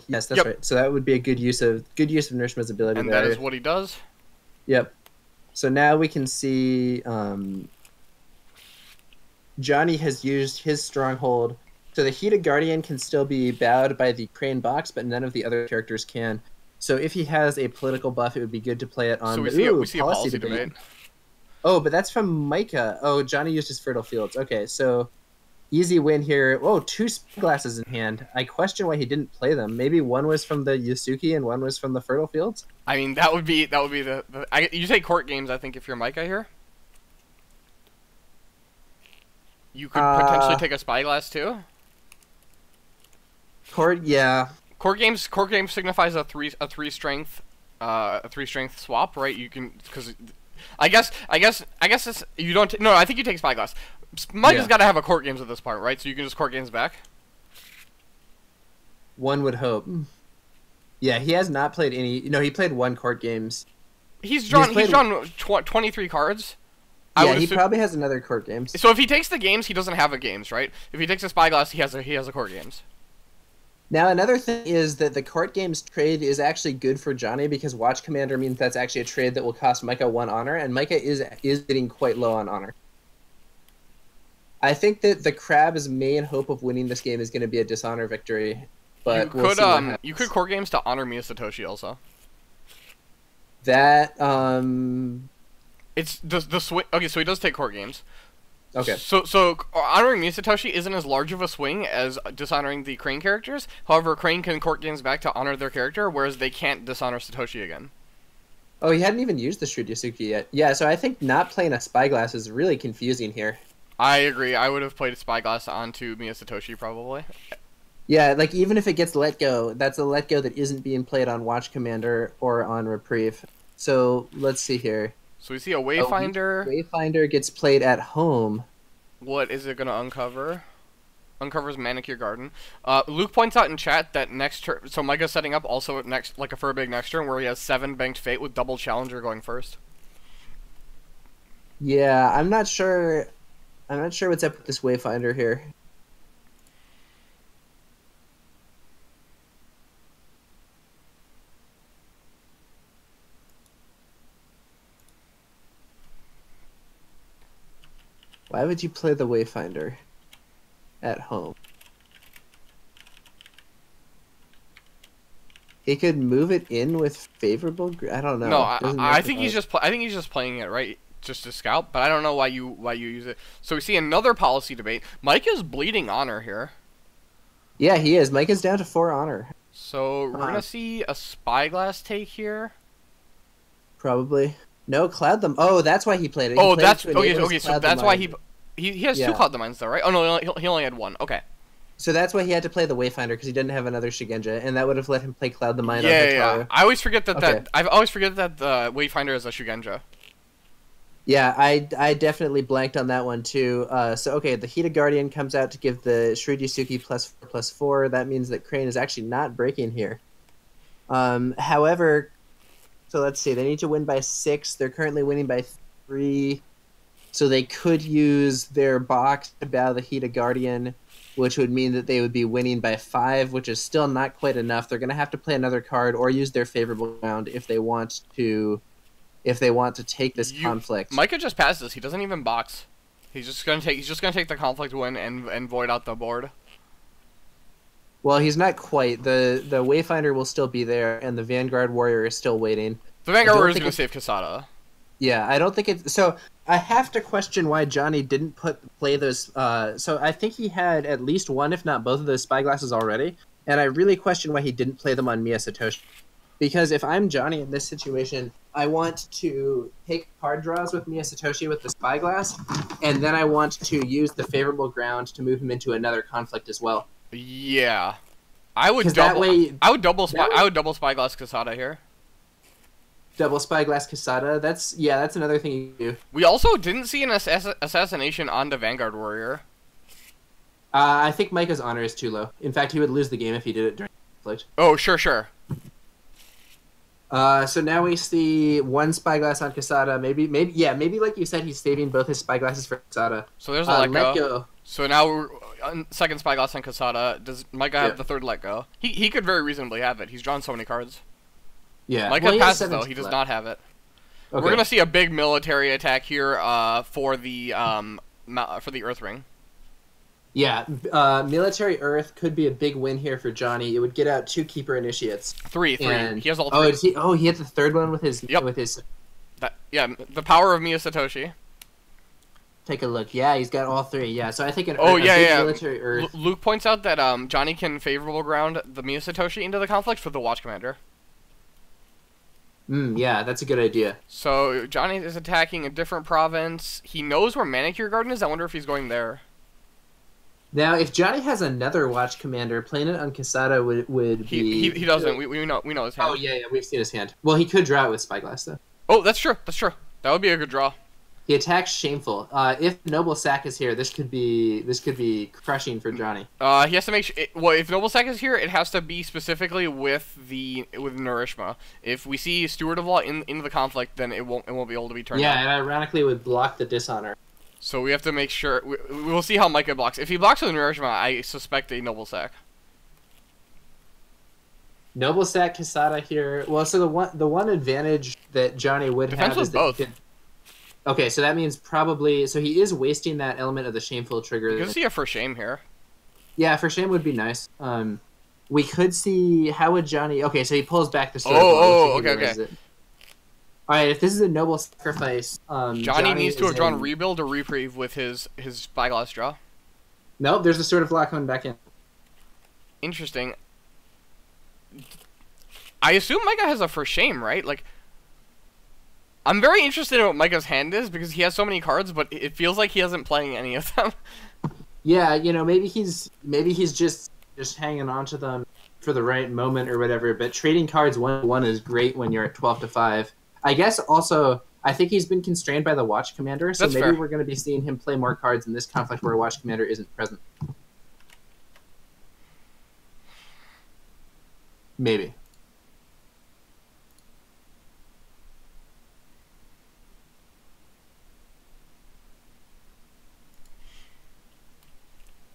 Yes, that's Yep. right. So that would be a good use of Nourishma's ability And there. that is what he does? Yep. So now we can see Johnny has used his stronghold. So the Hida Guardian can still be bowed by the Crane box, but none of the other characters can. So if he has a political buff, it would be good to play it on So we the see a policy debate. Oh, but that's from Micah. Oh, Johnny used his fertile fields. Okay, so easy win here. Oh, 2 spyglasses in hand. I question why he didn't play them. Maybe one was from the Yusuke and one was from the fertile fields. I mean, that would be you take court games. I think if you're Micah here, you could potentially take a spyglass too. Court, yeah. Court games signifies a 3 strength swap, right? You can, because I guess it's, you don't no, I think you take spyglass. Micah's got to have a court games at this part, right? So you can just court games back. One would hope. Yeah, he has not played any. No, he played 1 court games. He's drawn 23 cards. Yeah, he probably has another court games. So if he takes the games, he doesn't have a games, right? If he takes a spyglass, he has a court games. Now, another thing is that the court games trade is actually good for Johnny because Watch Commander means that's actually a trade that will cost Micah 1 honor, and Micah is getting quite low on honor. I think that the Crab's main hope of winning this game is going to be a dishonor victory. but we'll see what happens. You could core games to honor Mia Satoshi also. That It's the swing. Okay, so he does take court games. Okay. So honoring Mia Satoshi isn't as large of a swing as dishonoring the Crane characters. However, Crane can court games back to honor their character, whereas they can't dishonor Satoshi again. Oh, he hadn't even used the Shrewd Yasuki yet. Yeah, so I think not playing a Spyglass is really confusing here. I agree. I would have played Spyglass onto Mia Satoshi probably. Yeah, like even if it gets let go, that's a let go that isn't being played on Watch Commander or on Reprieve. So let's see here. So we see a Wayfinder. Wayfinder gets played at home. What is it gonna uncover? Uncovers Manicure Garden. Luke points out in chat that next turn, so Micah's setting up also next, like for a big next turn where he has 7 banked Fate with double Challenger going first. Yeah, I'm not sure. I'm not sure what's up with this Wayfinder here. Why would you play the Wayfinder at home? He could move it in with favorable. I don't know. No, I think he's just. I think he's just playing it right, just to scout. But I don't know why you use it. So we see another policy debate. Mike is bleeding honor here. Yeah, he is. Mike is down to 4 honor. So we're gonna see a Spyglass take here. Probably. No, Cloud them. Oh, that's why he played it. Oh, that's okay. So that's why he has 2 Cloud the Mines though, right? Oh no, he only had 1. Okay. So that's why he had to play the Wayfinder, because he didn't have another Shigenja, and that would have let him play Cloud the Mine on Hitaru. Yeah. I always forget that I always forget that the Wayfinder is a Shugenja. Yeah, I definitely blanked on that one too. So okay, the Hita Guardian comes out to give the Shrewd Yasuki +4/+4. That means that Crane is actually not breaking here. However, so let's see. They need to win by 6. They're currently winning by 3. So they could use their box to bow the Hita Guardian, which would mean that they would be winning by 5, which is still not quite enough. They're going to have to play another card or use their favorable ground if they want to take this conflict. Micah just passes. He doesn't even box. He's just gonna take the conflict win and void out the board. Well, he's not quite. The Wayfinder will still be there, and the Vanguard Warrior is still waiting. The Vanguard Warrior is gonna save Kasada. Yeah, I don't think it's so. I have to question why Johnny didn't play those. So I think he had at least one, if not both, of those Spyglasses already, and I really question why he didn't play them on Mia Satoshi. Because if I'm Johnny in this situation, I want to take card draws with Mia Satoshi with the Spyglass, and then I want to use the favorable ground to move him into another conflict as well. Yeah, I would double Spyglass Kasada here. Double Spyglass Kasada. That's another thing you do. We also didn't see an assassination on the Vanguard Warrior. I think Micah's honor is too low. In fact, he would lose the game if he did it during conflict. Oh, sure. So now we see 1 Spyglass on Kasada. Maybe like you said, he's saving both his Spyglasses for Kasada. So there's a let go. So now we're second Spyglass on Kasada. Does Micah have the third let go? He could very reasonably have it. He's drawn so many cards. Yeah. Micah passes though. He does not have it. Okay. We're gonna see a big military attack here for the Earth Ring. Yeah, Military Earth could be a big win here for Johnny. It would get out 2 Keeper Initiates. 3. He has all 3. He hit the third one with his... the power of Mia Satoshi. Take a look. Yeah, he's got all 3. Yeah, so I think Military Earth... Luke points out that Johnny can favorable ground the Mia Satoshi into the conflict for the Watch Commander. Yeah, that's a good idea. So Johnny is attacking a different province. He knows where Manicure Garden is. I wonder if he's going there. Now, if Johnny has another Watch Commander, playing it on Kasada would be... He doesn't. We know his hand. Oh, yeah, we've seen his hand. Well, he could draw it with Spyglass, though. Oh, that's true. That would be a good draw. He attacks Shameful. If Noble Sack is here, this could be crushing for Johnny. He has to make sure... if Noble Sack is here, it has to be specifically with Narishma. If we see Steward of Law into the conflict, then it won't be able to be turned on. And ironically, it would block the Dishonor. So we have to make sure... We'll see how Micah blocks. If he blocks with Narishma, I suspect a Noble Sack. Noble Sack Kasada here. Well, so the one advantage that Johnny would have is that both. Okay, so that means probably... So he is wasting that element of the Shameful trigger. You can see a for shame here. Yeah, for shame would be nice. we could see how would Johnny. Okay, so he pulls back the sword. Okay, okay. All right, if this is a noble sacrifice, Johnny needs to have drawn rebuild or reprieve with his spyglass draw. Nope, there's the sword of law coming back in. Interesting. I assume Micah has a for shame, right? Like, I'm very interested in what Micah's hand is because he has so many cards, but it feels like he isn't playing any of them. Yeah, you know, maybe he's just hanging on to them for the right moment or whatever. But trading cards 1-1 is great when you're at 12-5. I guess also I think he's been constrained by the Watch Commander, so maybe we're going to be seeing him play more cards in this conflict where Watch Commander isn't present. Maybe.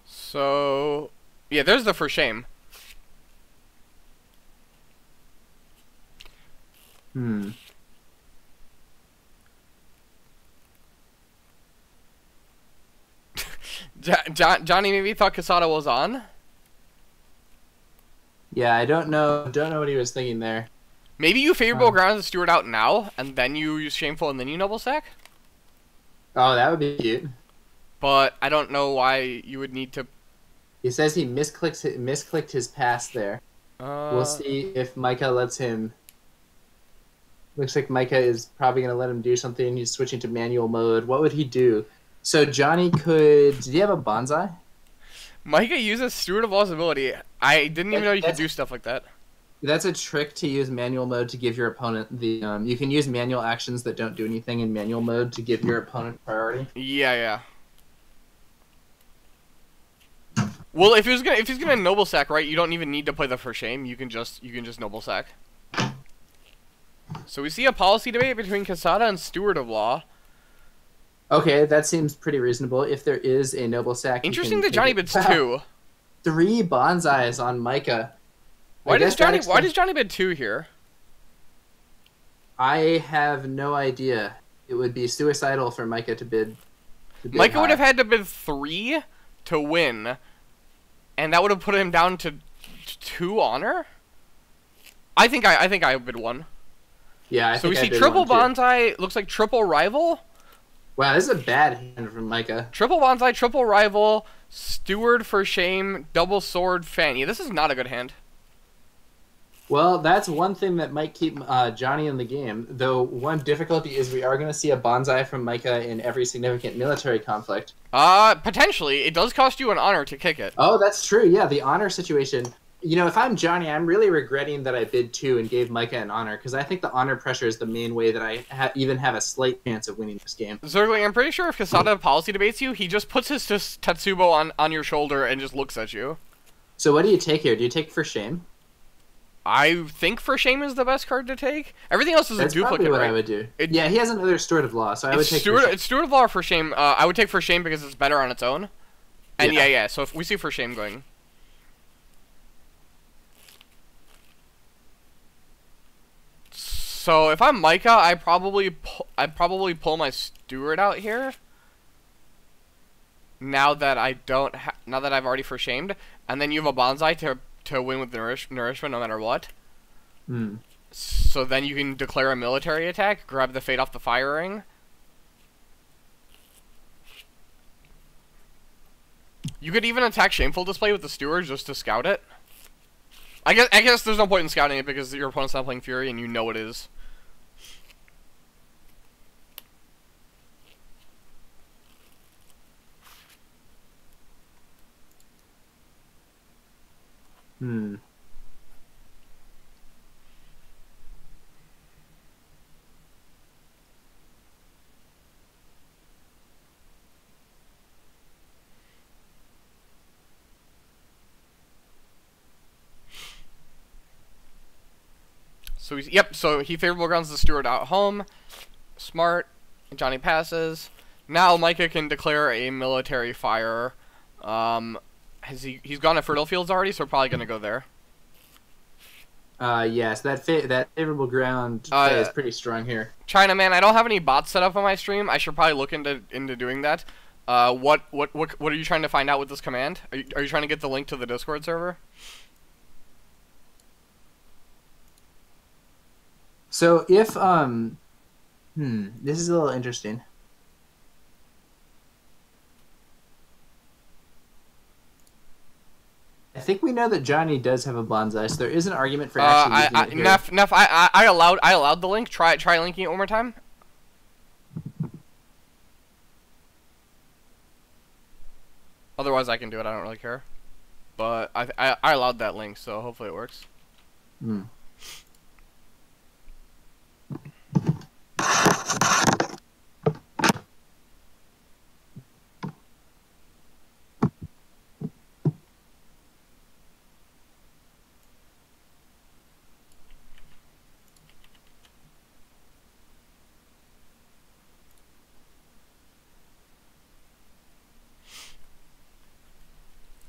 So, yeah, there's the for shame. Johnny maybe thought Casada was on? Yeah, I don't know what he was thinking there. Maybe you favorable ground the steward out now, and then you use shameful, and then you noble sack? Oh, that would be cute. But I don't know why you would need to... He says he misclicked his pass there. We'll see if Micah lets him... Looks like Micah is probably going to let him do something. He's switching to manual mode. What would he do? So Johnny could... Did he have a bonsai? Micah uses Steward of Law's ability. I didn't even know you could do stuff like that. That's a trick to use manual mode to give your opponent the... you can use manual actions that don't do anything in manual mode to give your opponent priority. Yeah. Well, if he's gonna noble sack, right, you don't even need to play the for shame. You can just noble sack. So we see a policy debate between Casada and Steward of Law. Okay, that seems pretty reasonable. If there is a noble sack, interesting that Johnny bids 2. 3 bonsais on Micah. Why does Johnny bid 2 here? I have no idea. It would be suicidal for Micah to bid. Micah would have had to bid 3 to win, and that would have put him down to 2 honor. I think I bid 1. Yeah, so we see triple bonsai. Looks like triple rival. Wow, this is a bad hand from Micah. Triple bonsai, triple rival, steward for shame, double sword, fan. Yeah, this is not a good hand. Well, that's one thing that might keep Johnny in the game. Though one difficulty is we are going to see a bonsai from Micah in every significant military conflict. Potentially. It does cost you an honor to kick it. Oh, that's true. Yeah, the honor situation. You know, if I'm Johnny, I'm really regretting that I bid 2 and gave Micah an honor, because I think the honor pressure is the main way that I even have a slight chance of winning this game. Zergling, I'm pretty sure if Casada policy debates you, he just puts his Tetsubo on your shoulder and just looks at you. So what do you take here? Do you take for shame? I think for shame is the best card to take. Everything else is a duplicate, probably what right? I would do. Yeah, he has another Steward of Law, so I would take it's Steward of Law or for shame. I would take for shame because it's better on its own. And yeah. So if we see for shame going... So if I'm Micah, I'd probably pull my steward out here. Now that I've already for shamed, and then you have a bonsai to win with nourishment no matter what. So then you can declare a military attack, grab the fate off the fire ring. You could even attack Shameful Display with the steward just to scout it. I guess there's no point in scouting it because your opponent's not playing Fury and you know it is. So he favorable grounds the steward out home. Smart. Johnny passes. Now Micah can declare a military fire. He's gone to Fertile Fields already, so we're probably gonna go there. Yes, that favorable ground play is pretty strong here. Chinaman, I don't have any bots set up on my stream. I should probably look into doing that. What are you trying to find out with this command? Are you trying to get the link to the Discord server? So if this is a little interesting. I think we know that Johnny does have a bonsai, so there is an argument for actually using it here. Neff, I allowed the link. Try linking it one more time. Otherwise, I can do it. I don't really care. But I allowed that link, so hopefully it works. Hmm.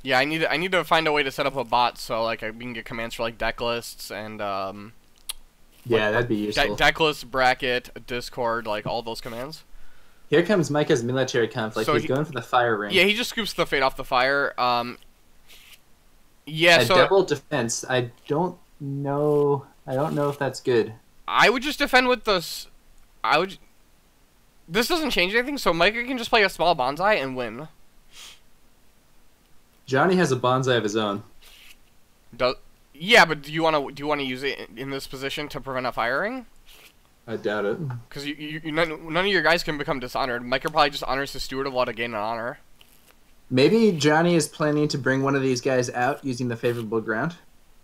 Yeah, I need to find a way to set up a bot so like we can get commands for like decklists and Yeah, that'd be useful. Decklist, bracket, Discord, like all those commands. Here comes Micah's military conflict. So he's going for the fire ring. Yeah, he just scoops the fate off the fire. Yeah, so double defense. I don't know if that's good. I would just defend with this. This doesn't change anything, so Micah can just play a small bonsai and win. Johnny has a bonsai of his own. Yeah, but do you want to use it in this position to prevent a firing? I doubt it. Because none of your guys can become dishonored. Micah probably just honors the steward of law to gain an honor. Maybe Johnny is planning to bring one of these guys out using the favorable ground.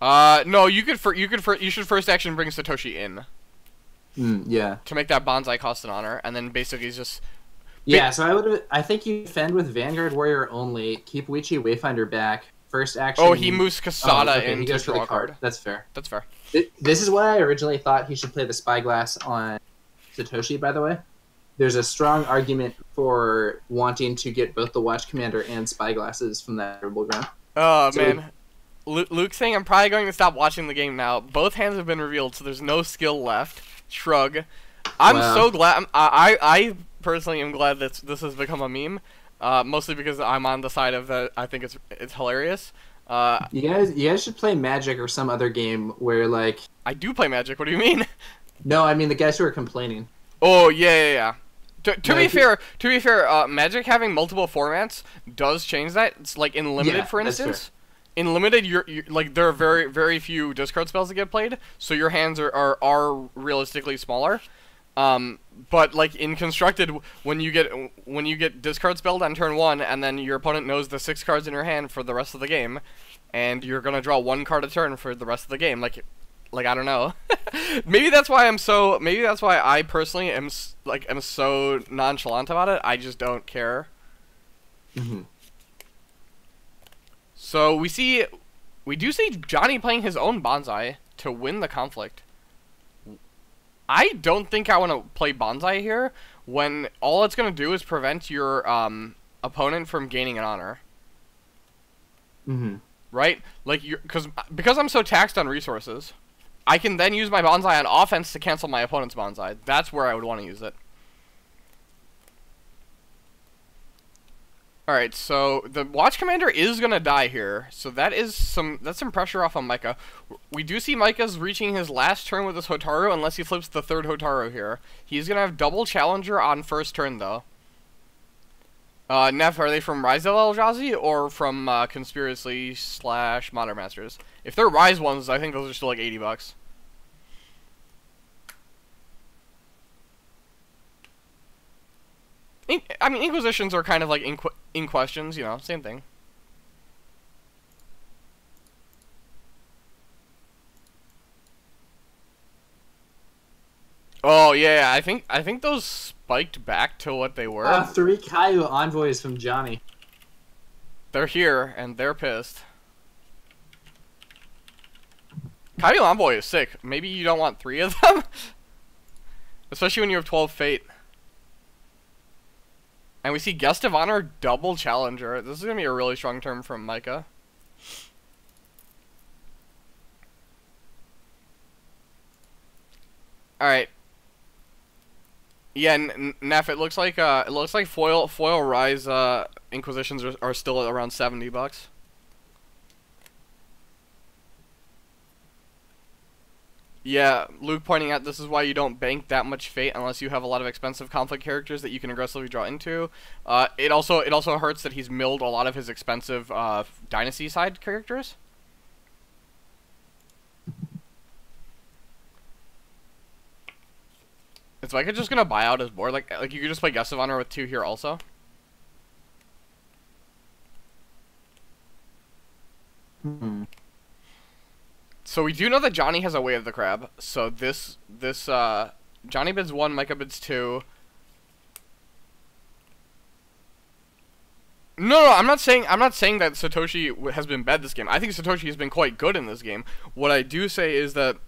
No, you should first action bring Satoshi in. Yeah. To make that bonsai cost an honor, and then basically just. Yeah, so I think you defend with Vanguard Warrior only. Keep Wichi Wayfinder back. First action. Oh, he moves Kasada in he to goes for draw the a card. That's fair. That's fair. This is why I originally thought he should play the Spyglass on Satoshi, by the way. There's a strong argument for wanting to get both the Watch Commander and Spyglasses from that favorable ground. Oh, so man. Luke's saying I'm probably going to stop watching the game now. Both hands have been revealed, so there's no skill left. Shrug. I'm so glad. I personally am glad that this has become a meme. Mostly because I'm on the side of that. I think it's hilarious. You guys should play Magic or some other game where like. I do play Magic. What do you mean? No, I mean the guys who are complaining. Oh yeah. To be fair, Magic having multiple formats does change that. It's like in Limited, for instance. In Limited, you're like there are very very few discard spells that get played, so your hands are realistically smaller. But like in Constructed, when you get discard spelled on turn 1, and then your opponent knows the 6 cards in your hand for the rest of the game, and you're gonna draw 1 card a turn for the rest of the game. Like I don't know. Maybe that's why I personally am so nonchalant about it. I just don't care. So we do see Johnny playing his own bonsai to win the conflict. I don't think I want to play bonsai here when all it's going to do is prevent your opponent from gaining an honor. Right? Like because I'm so taxed on resources, I can then use my bonsai on offense to cancel my opponent's bonsai. That's where I would want to use it. Alright, so the Watch Commander is gonna die here, so that's some pressure off on Micah. We do see Micah's reaching his last turn with his Hotaru unless he flips the 3rd Hotaru here. He's gonna have double Challenger on first turn though. Neff, are they from Rise of Eldrazi or from Conspiracy / Modern Masters? If they're Rise ones, I think those are still like $80. I mean, Inquisitions are kind of like Inquestions, you know, same thing. Oh yeah, I think those spiked back to what they were. 3 Caillou envoys from Johnny. They're here and they're pissed. Caillou envoy is sick. Maybe you don't want 3 of them, especially when you have 12 fate. And we see Guest of Honor double Challenger. This is going to be a really strong turn from Micah. Alright. Yeah, Neff, it looks like foil Rise Inquisitions are still at around $70. Yeah, Luke pointing out this is why you don't bank that much fate unless you have a lot of expensive conflict characters that you can aggressively draw into. It also hurts that he's milled a lot of his expensive dynasty side characters. Is Micah just gonna buy out his board? Like you could just play Guest of Honor with 2 here also. Hmm. So we do know that Johnny has a Way of the Crab. So this Johnny bids 1, Micah bids 2. No, I'm not saying that Satoshi has been bad this game. I think Satoshi has been quite good in this game. What I do say is that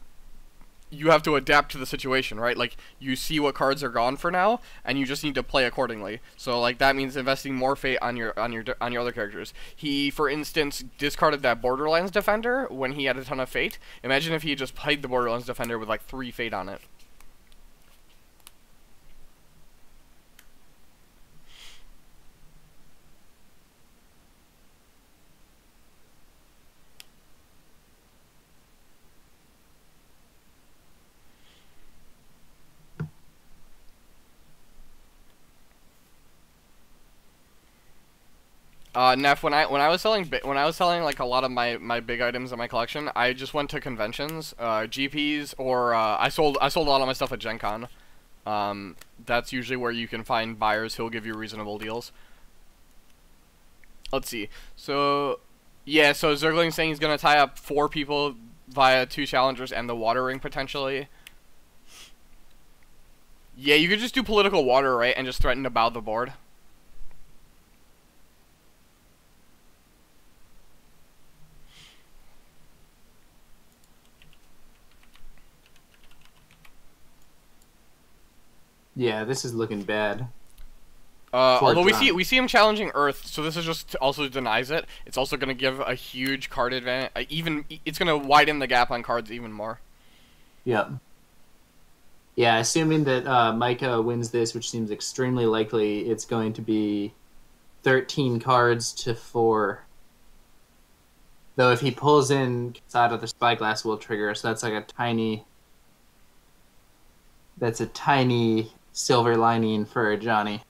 you have to adapt to the situation, right? Like, you see what cards are gone for now, and you just need to play accordingly. So, like, that means investing more fate on your other characters. He, for instance, discarded that Borderlands Defender when he had a ton of fate. Imagine if he had just played the Borderlands Defender with like 3 fate on it. Neff, when I was selling like a lot of my big items in my collection, I just went to conventions, GPs, or I sold a lot of my stuff at Gen Con. That's usually where you can find buyers who'll give you reasonable deals. Let's see. So yeah, so Zergling's saying he's gonna tie up 4 people via 2 challengers and the water ring potentially. Yeah, you could just do political water, right, and just threaten to bow the board. Yeah, this is looking bad. Although we see him challenging Earth, so this is just also denies it. It's also going to give a huge card advantage. It's going to widen the gap on cards even more. Yep. Yeah, assuming that Micah wins this, which seems extremely likely, it's going to be 13 cards to 4. Though if he pulls in Casada, the Spyglass will trigger, so that's like a tiny... That's a tiny silver lining for Johnny.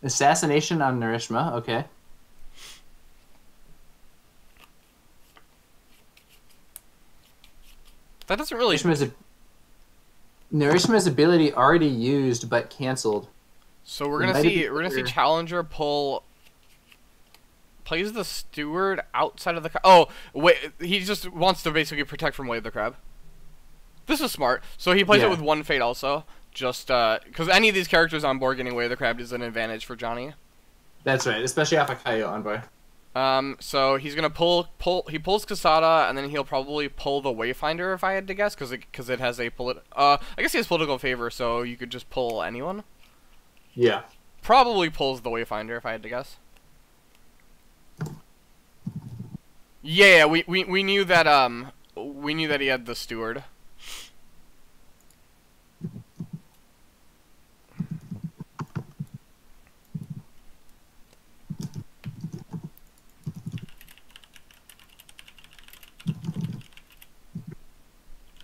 Assassination on Narishma, okay. That doesn't really... Narishma's ability already used but canceled. So we're gonna see Challenger pull... Plays the Steward outside of the... Oh, wait, he just wants to basically protect from Way of the Crab. This is smart. So he plays it with 1 fate also. Just, because any of these characters on board getting Way of the Crab is an advantage for Johnny. That's right, especially off a Coyote Envoy. So he's gonna he pulls Casada, and then he'll probably pull the Wayfinder if I had to guess, because it has a I guess he has political favor, so you could just pull anyone. Yeah. Probably pulls the Wayfinder if I had to guess. Yeah, we knew that, he had the Steward.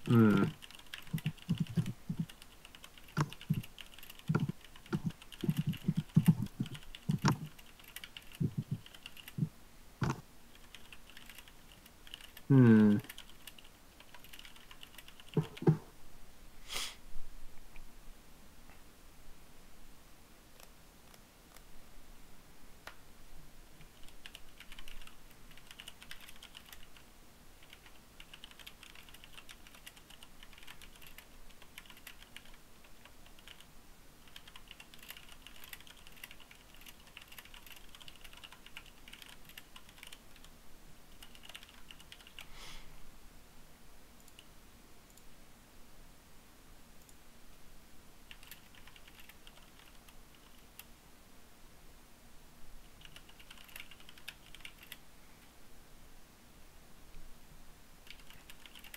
Hmm. Hmm.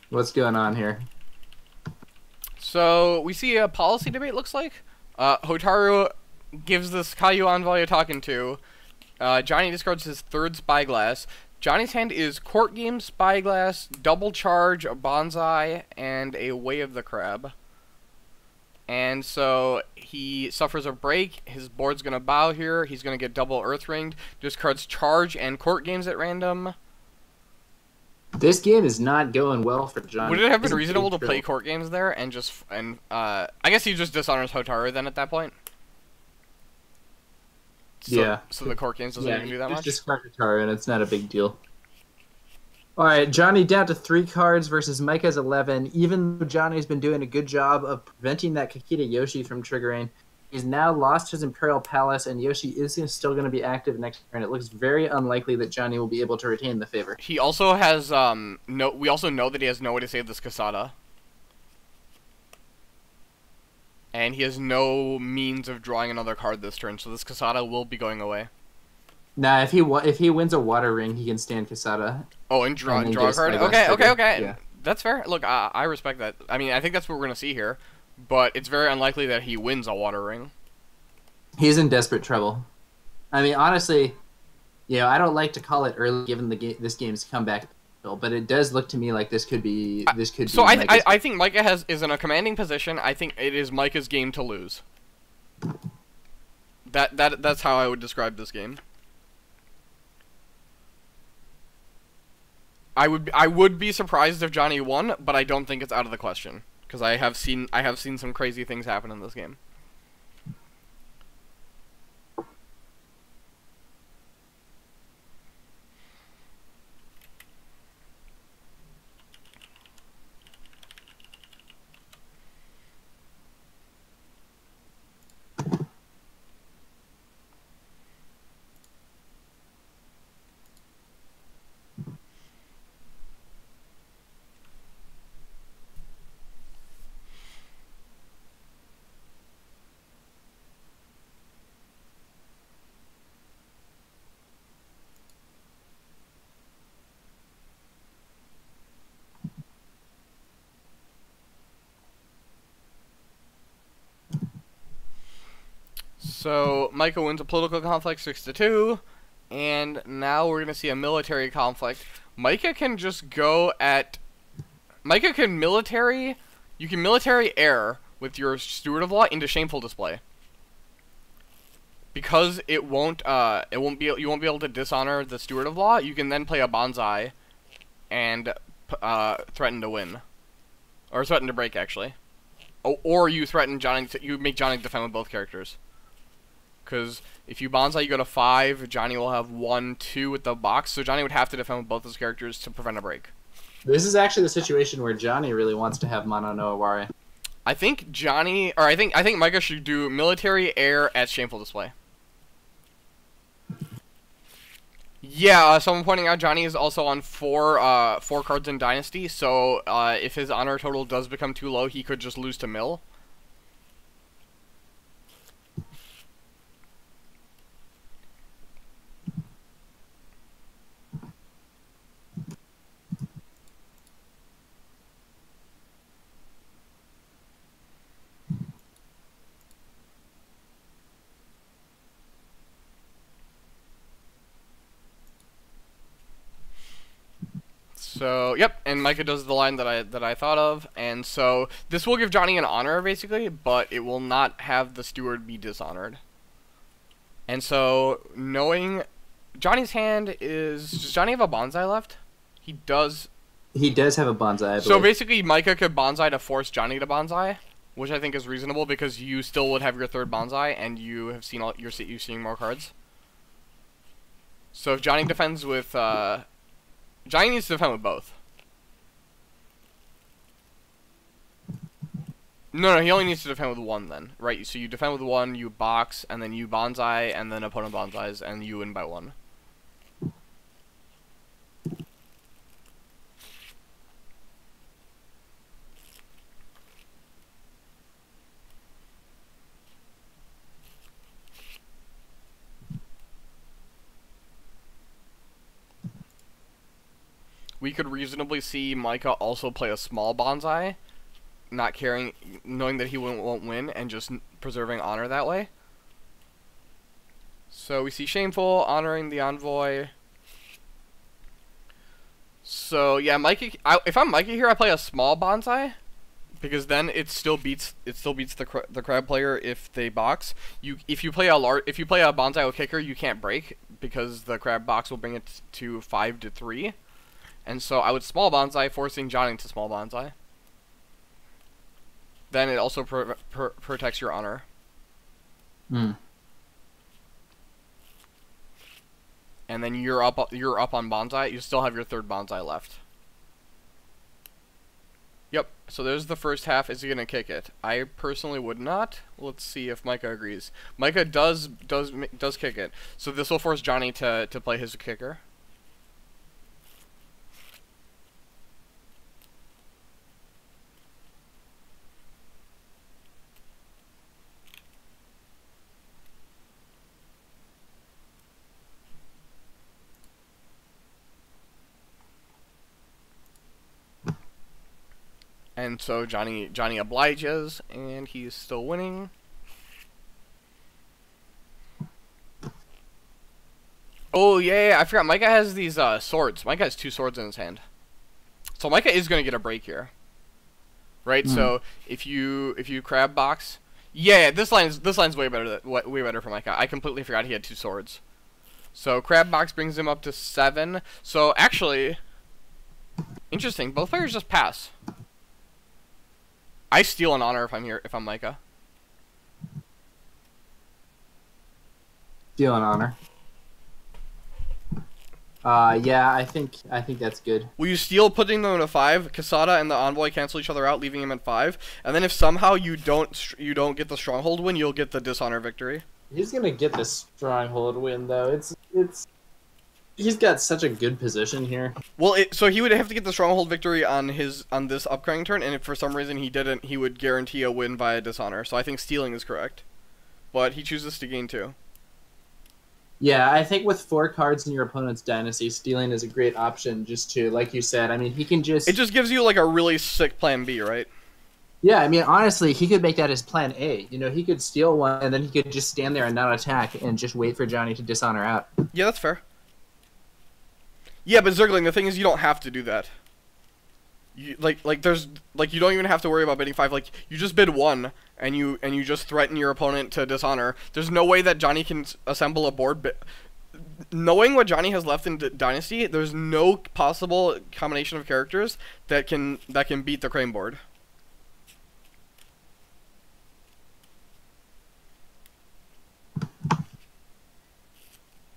What's going on here? So we see a policy debate. Looks like Hotaru gives this Caillou Envoy a talking to. Johnny discards his 3rd Spyglass. Johnny's hand is Court Game, Spyglass, Double Charge, a Bonsai, and a Way of the Crab. And so he suffers a break. His board's going to bow here. He's going to get double Earth Ringed. Discards Charge and Court Games at random. This game is not going well for Johnny. Would it have been reasonable to play Court Games there and I guess he just dishonors Hotaru then at that point? So, yeah. So the Court Games doesn't even do that much? Just discard Hotaru and it's not a big deal. Alright, Johnny down to 3 cards versus Micah's 11. Even though Johnny's been doing a good job of preventing that Kakita Yoshi from triggering, he's now lost his Imperial Palace, and Yoshi is still going to be active next turn. It looks very unlikely that Johnny will be able to retain the favor. He also has, we also know that he has no way to save this Casada. And he has no means of drawing another card this turn, so this Casada will be going away. Nah, if he wins a Water Ring, he can stand Casada. Oh, and draw a card? Okay. Yeah. That's fair. Look, I respect that. I mean, I think that's what we're going to see here. But it's very unlikely that he wins a Water Ring. He's in desperate trouble. I mean, honestly, I don't like to call it early given this game's comeback, but it does look to me like this could be. So I think Micah is in a commanding position. I think it is Micah's game to lose. That's how I would describe this game. I would be surprised if Johnny won, but I don't think it's out of the question because I have seen some crazy things happen in this game. So Micah wins a political conflict 6-2, and now we're gonna see a military conflict. Micah can just go at. Micah can military. You can military air with your Steward of Law into Shameful Display. Because you won't be able to dishonor the Steward of Law. You can then play a Bonsai, and threaten to win, or threaten to break actually. Oh, or you threaten Johnny. You make Johnny defend with both characters. Because if you Bonsai, you go to 5, Johnny will have 1, 2 with the box, so Johnny would have to defend with both those characters to prevent a break. This is actually the situation where Johnny really wants to have Mono no Aware. I think I think Micah should do military air at Shameful Display. Yeah, someone pointing out Johnny is also on 4 cards in Dynasty, so if his honor total does become too low, he could just lose to Mill. So, yep, and Micah does the line that I thought of, and so this will give Johnny an honor, basically, but it will not have the Steward be dishonored. And so, knowing Johnny's hand is... Does Johnny have a Bonsai left? He does. He does have a Bonsai, I believe. So basically, Micah could Bonsai to force Johnny to Bonsai, which I think is reasonable, because you still would have your 3rd Bonsai, and you have seen you've seen more cards. So if Johnny defends with... Johnny needs to defend with both. No, he only needs to defend with 1 then, right? So you defend with 1, you box, and then you Bonsai, and then opponent Bonsais, and you win by 1. We could reasonably see Micah also play a small Bonsai, not caring, knowing that he won't win, and just preserving honor that way. So we see Shameful, honoring the Envoy. So yeah, Micah. If I'm Micah here, I play a small bonsai because then it still beats the crab player if they box. If you play a bonsai with kicker, you can't break because the crab box will bring it to 5-3. And so I would small bonsai, forcing Johnny to small bonsai. Then it also protects your honor. Hmm. And then you're up on bonsai. You still have your third bonsai left. Yep. So there's the first half. Is he gonna kick it? I personally would not. Let's see if Micah agrees. Micah does kick it. So this will force Johnny to play his kicker. And so Johnny obliges, and he's still winning. Oh yeah, I forgot. Micah has these swords. Micah has 2 swords in his hand, so Micah is gonna get a break here, right? So if you crab box, yeah, this line's way better for Micah. I completely forgot he had 2 swords. So crab box brings him up to 7. So actually, interesting. Both players just pass. I steal an honor if I'm Micah. Steal an honor. Yeah, I think that's good. Will you steal, putting them at 5? Casada and the envoy cancel each other out, leaving him at 5. And then if somehow you don't get the stronghold win, you'll get the dishonor victory. He's gonna get the stronghold win though. It's he's got such a good position here. Well, so he would have to get the stronghold victory on this upcoming turn, and if for some reason he didn't, he would guarantee a win via dishonor. So I think stealing is correct, but he chooses to gain 2. Yeah, I think with 4 cards in your opponent's dynasty, stealing is a great option. Just to, like you said, I mean, he can just. It just gives you like a really sick plan B, right? Yeah, I mean, honestly, he could make that his plan A. You know, he could steal one, and then he could just stand there and not attack, and just wait for Johnny to dishonor out. Yeah, that's fair. Yeah, but Zergling, the thing is, you don't have to do that. You there's you don't even have to worry about bidding 5. Like, you just bid 1, and you just threaten your opponent to dishonor. There's no way that Johnny can assemble a board. Knowing what Johnny has left in Dynasty, there's no possible combination of characters that can beat the Crane board.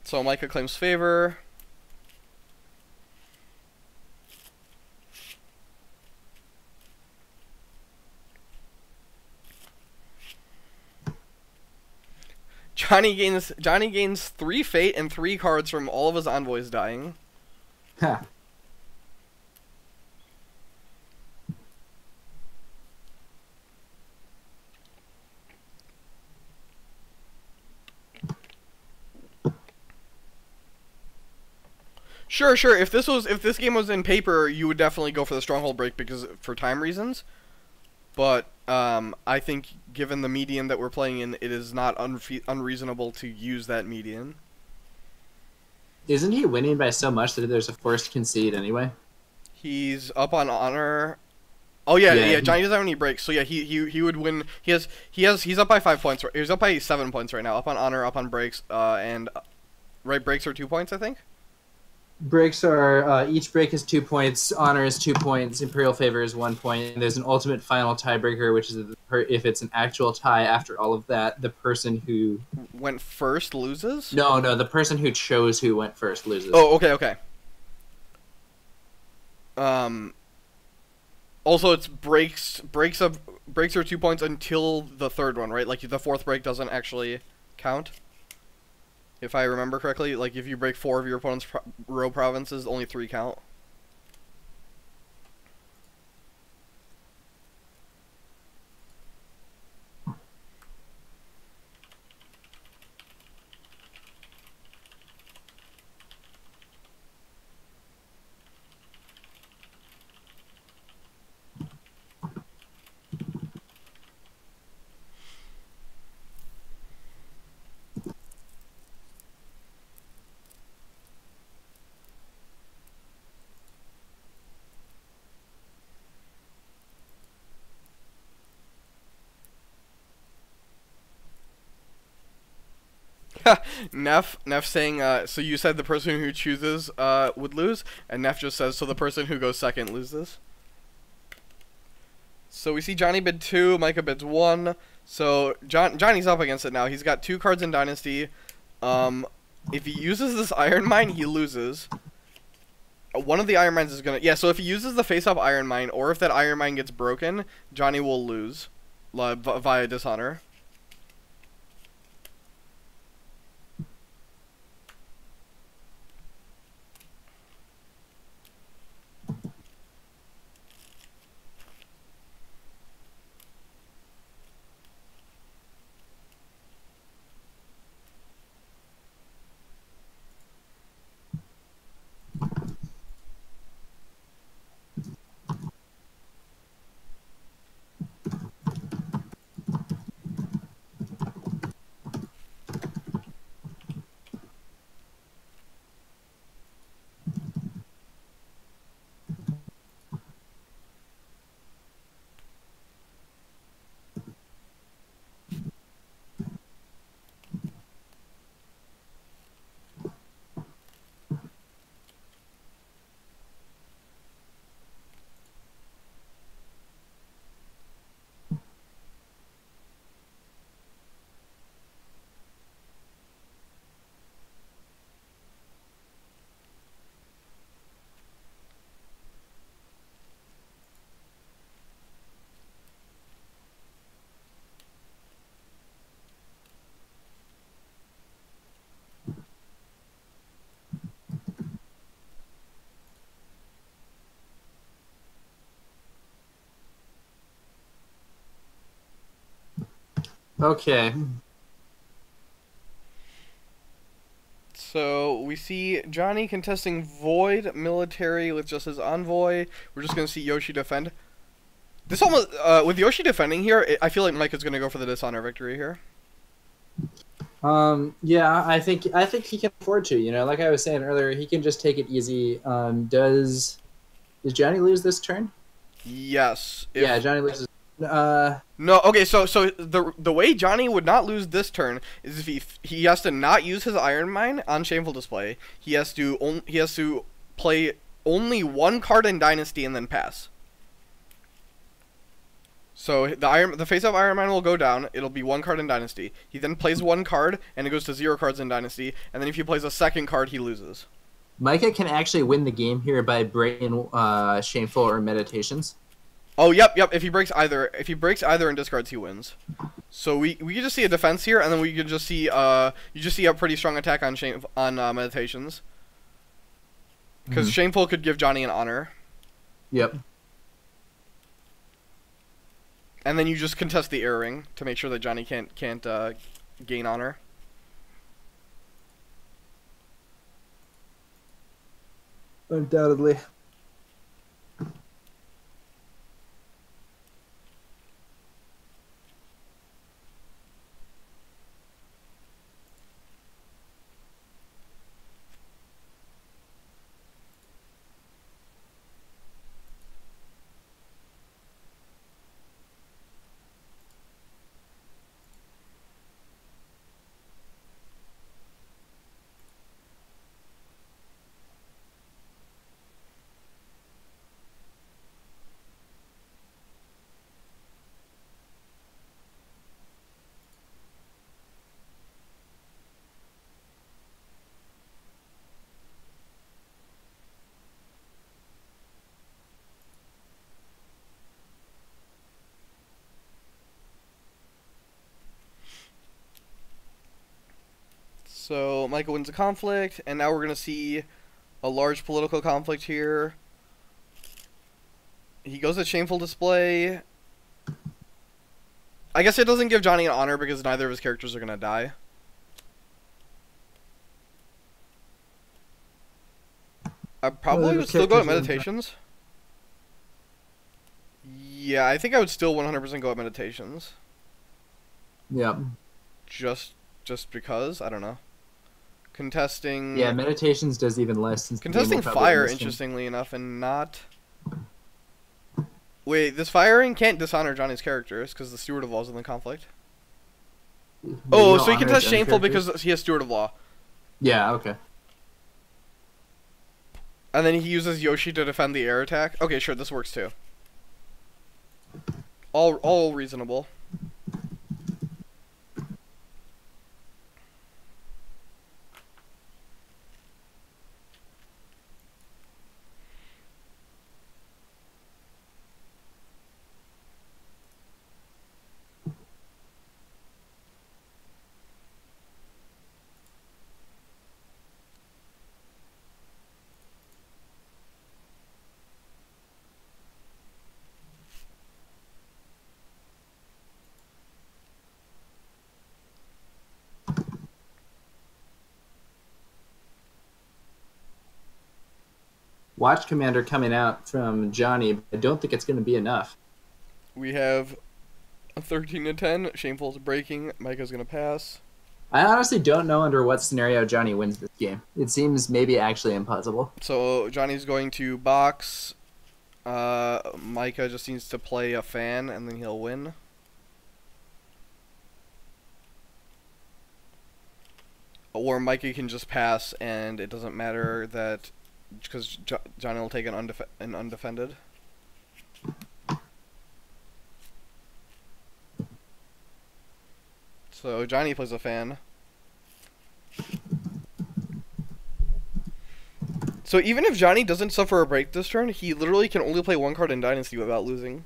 So Micah claims favor. Johnny gains 3 fate and 3 cards from all of his envoys dying. Huh. Sure. If this game was in paper, you would definitely go for the stronghold break for time reasons. But I think given the median that we're playing in, it is not unreasonable to use that median. Isn't he winning by so much that there's a forced concede anyway? He's up on honor. Oh yeah. Johnny doesn't have any breaks, so yeah, he would win. He's up by 5 points. He's up by 7 points right now. Up on honor, up on breaks, and right, breaks are 2 points, I think. Breaks are each break is 2 points. Honor is 2 points. Imperial favor is 1 point. And there's an ultimate final tiebreaker, which is if it's an actual tie after all of that, the person who went first loses. No, the person who chose who went first loses. Oh, okay. Also, it's breaks are 2 points until the third one, right? Like the 4th break doesn't actually count. If I remember correctly, like if you break 4 of your opponent's row provinces, only 3 count. Neff saying, so you said the person who chooses would lose, and Neff just says, so the person who goes second loses. So we see Johnny bid 2, Micah bids 1. So Johnny's up against it now. He's got 2 cards in Dynasty. If he uses this Iron Mine, he loses. One of the Iron Mines is gonna... Yeah, so if he uses the face-up Iron Mine, or if that Iron Mine gets broken, Johnny will lose via Dishonor. Okay. So we see Johnny contesting Void Military with just his Envoy. We're just gonna see Yoshi defend. This almost with Yoshi defending here, I feel like Mike is gonna go for the Dishonor victory here. Yeah, I think he can afford to. You know, like I was saying earlier, he can just take it easy. Does Johnny lose this turn? Yes. Yeah, Johnny loses. No, okay, so the way Johnny would not lose this turn is if he has to not use his Iron Mine on Shameful Display. He has to play only 1 card in Dynasty and then pass. So the face-up Iron Mine will go down. It'll be 1 card in Dynasty. He then plays 1 card and it goes to 0 cards in Dynasty. And then if he plays a second card, he loses. Micah can actually win the game here by breaking Shameful or Meditations. Oh, yep. If he breaks either and discards, he wins. So we could just see a defense here, and then we could just see you just see a pretty strong attack on Meditations. Because Shameful could give Johnny an Honor. Yep. And then you just contest the Air Ring to make sure that Johnny can't gain Honor. Undoubtedly. So Micah wins a conflict, and now we're going to see a large political conflict here. He goes at Shameful Display. I guess it doesn't give Johnny an Honor because neither of his characters are going to die. I probably would still go at Meditations. Yeah, I think I would still 100% go at Meditations. Yeah. Just because, I don't know. Contesting... Yeah, Meditations does even less. Since contesting Fire, interestingly enough, and not... Wait, this Firing can't dishonor Johnny's characters, because the Steward of Laws in the conflict. Oh, don't so he can honor his test own shameful characters? because he has Steward of Law. Yeah, okay. And then he uses Yoshi to defend the air attack. Okay, sure, this works too. All reasonable. Watch Commander coming out from Johnny, but I don't think it's going to be enough. We have a 13 to 10. Shameful's breaking. Micah's gonna pass. I honestly don't know under what scenario Johnny wins this game. It seems maybe actually impossible. So Johnny's going to box. Micah just needs to play a fan, and then he'll win. Or Micah can just pass, and it doesn't matter that because Johnny will take an undefended. So Johnny plays a fan. So even if Johnny doesn't suffer a break this turn, he literally can only play one card in Dynasty without losing.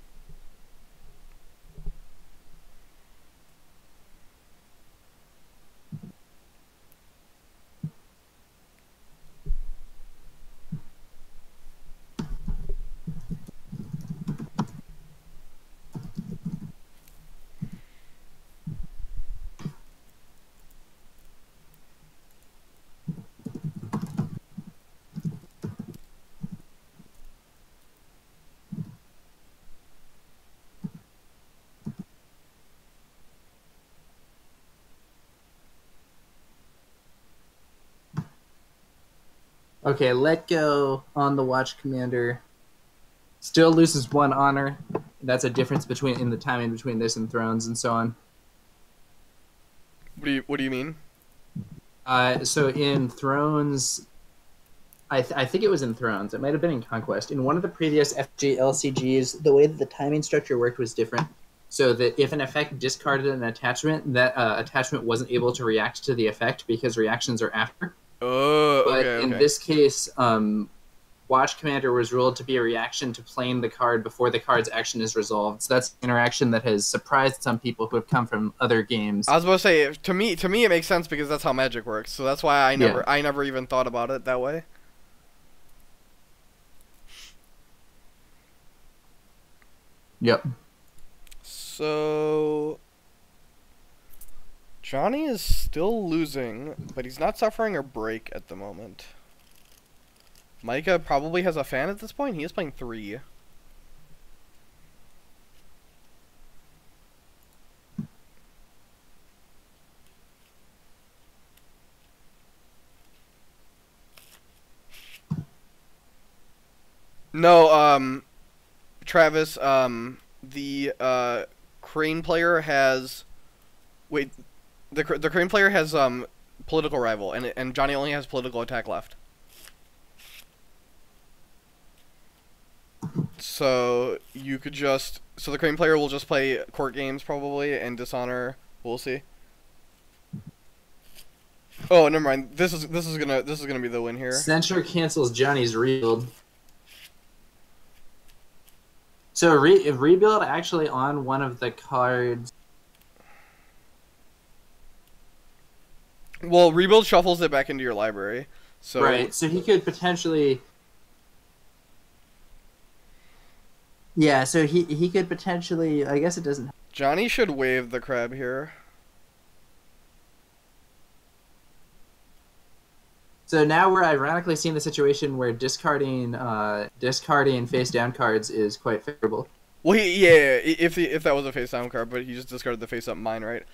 Okay, let go on the Watch Commander. Still loses 1 honor. That's a difference in the timing between this and Thrones and so on. What do you mean? So in Thrones, I think it was in Thrones. It might have been in Conquest. In one of the previous FG LCGs, the way that the timing structure worked was different. So that if an effect discarded an attachment, that attachment wasn't able to react to the effect because reactions are after. Oh, But okay. in this case, Watch Commander was ruled to be a reaction to playing the card before the card's action is resolved. So that's an interaction that has surprised some people who have come from other games. I was about to say, to me it makes sense because that's how Magic works. So that's why I never even thought about it that way. Yep. So Johnny is still losing, but he's not suffering a break at the moment. Micah probably has a fan at this point. He is playing 3. No, Travis, the Crane player has the Crane player has political rival, and Johnny only has political attack left. So you could so the Crane player will just play court games probably and dishonor. We'll see. Oh, never mind. This is gonna be the win here. Censure cancels Johnny's rebuild. So rebuild actually on one of the cards. Well, rebuild shuffles it back into your library. So Right. So he could potentially. Yeah. So he could potentially. I guess it doesn't. Johnny should wave the crab here. So now we're ironically seeing the situation where discarding face down cards is quite favorable. Well, if that was a face down card, but he just discarded the face up mine, right?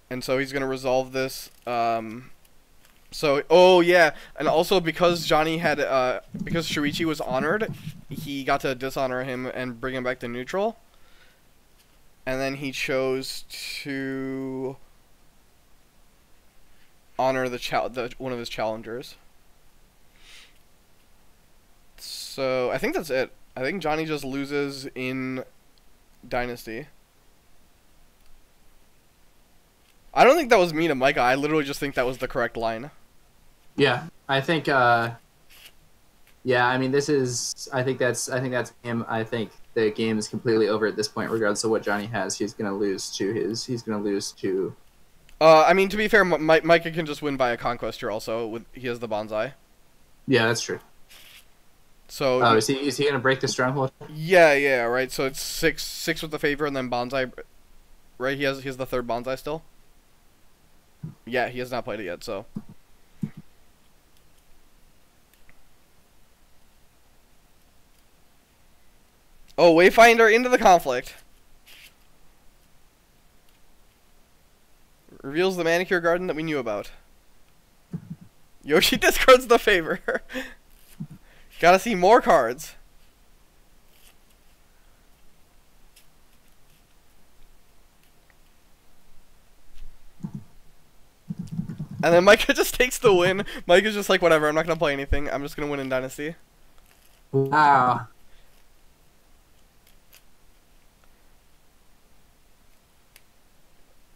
And so he's gonna resolve this. Oh yeah, and also because Johnny had because Shuichi was honored, he got to dishonor him and bring him back to neutral. And then he chose to honor the one of his challengers. So I think that's it. I think Johnny just loses in Dynasty. I don't think that was me to Micah. I literally just think that was the correct line. Yeah, I think. Yeah, I mean, this is. I think that's him. I think the game is completely over at this point, regardless of what Johnny has. He's gonna lose to his. He's gonna lose to. I mean, to be fair, Micah can just win by a conquest here. Also, he has the bonsai. Yeah, that's true. So. Oh, is he gonna break the stronghold? Yeah, right. So it's six with the favor, and then bonsai. Right, he has the third bonsai still. Yeah, he has not played it yet. So. Oh, Wayfinder into the conflict. Reveals the manicure garden that we knew about. Yoshi discards the favor. Gotta see more cards. And then Micah just takes the win. Micah's just like, whatever, I'm not gonna play anything. I'm just gonna win in Dynasty. Wow.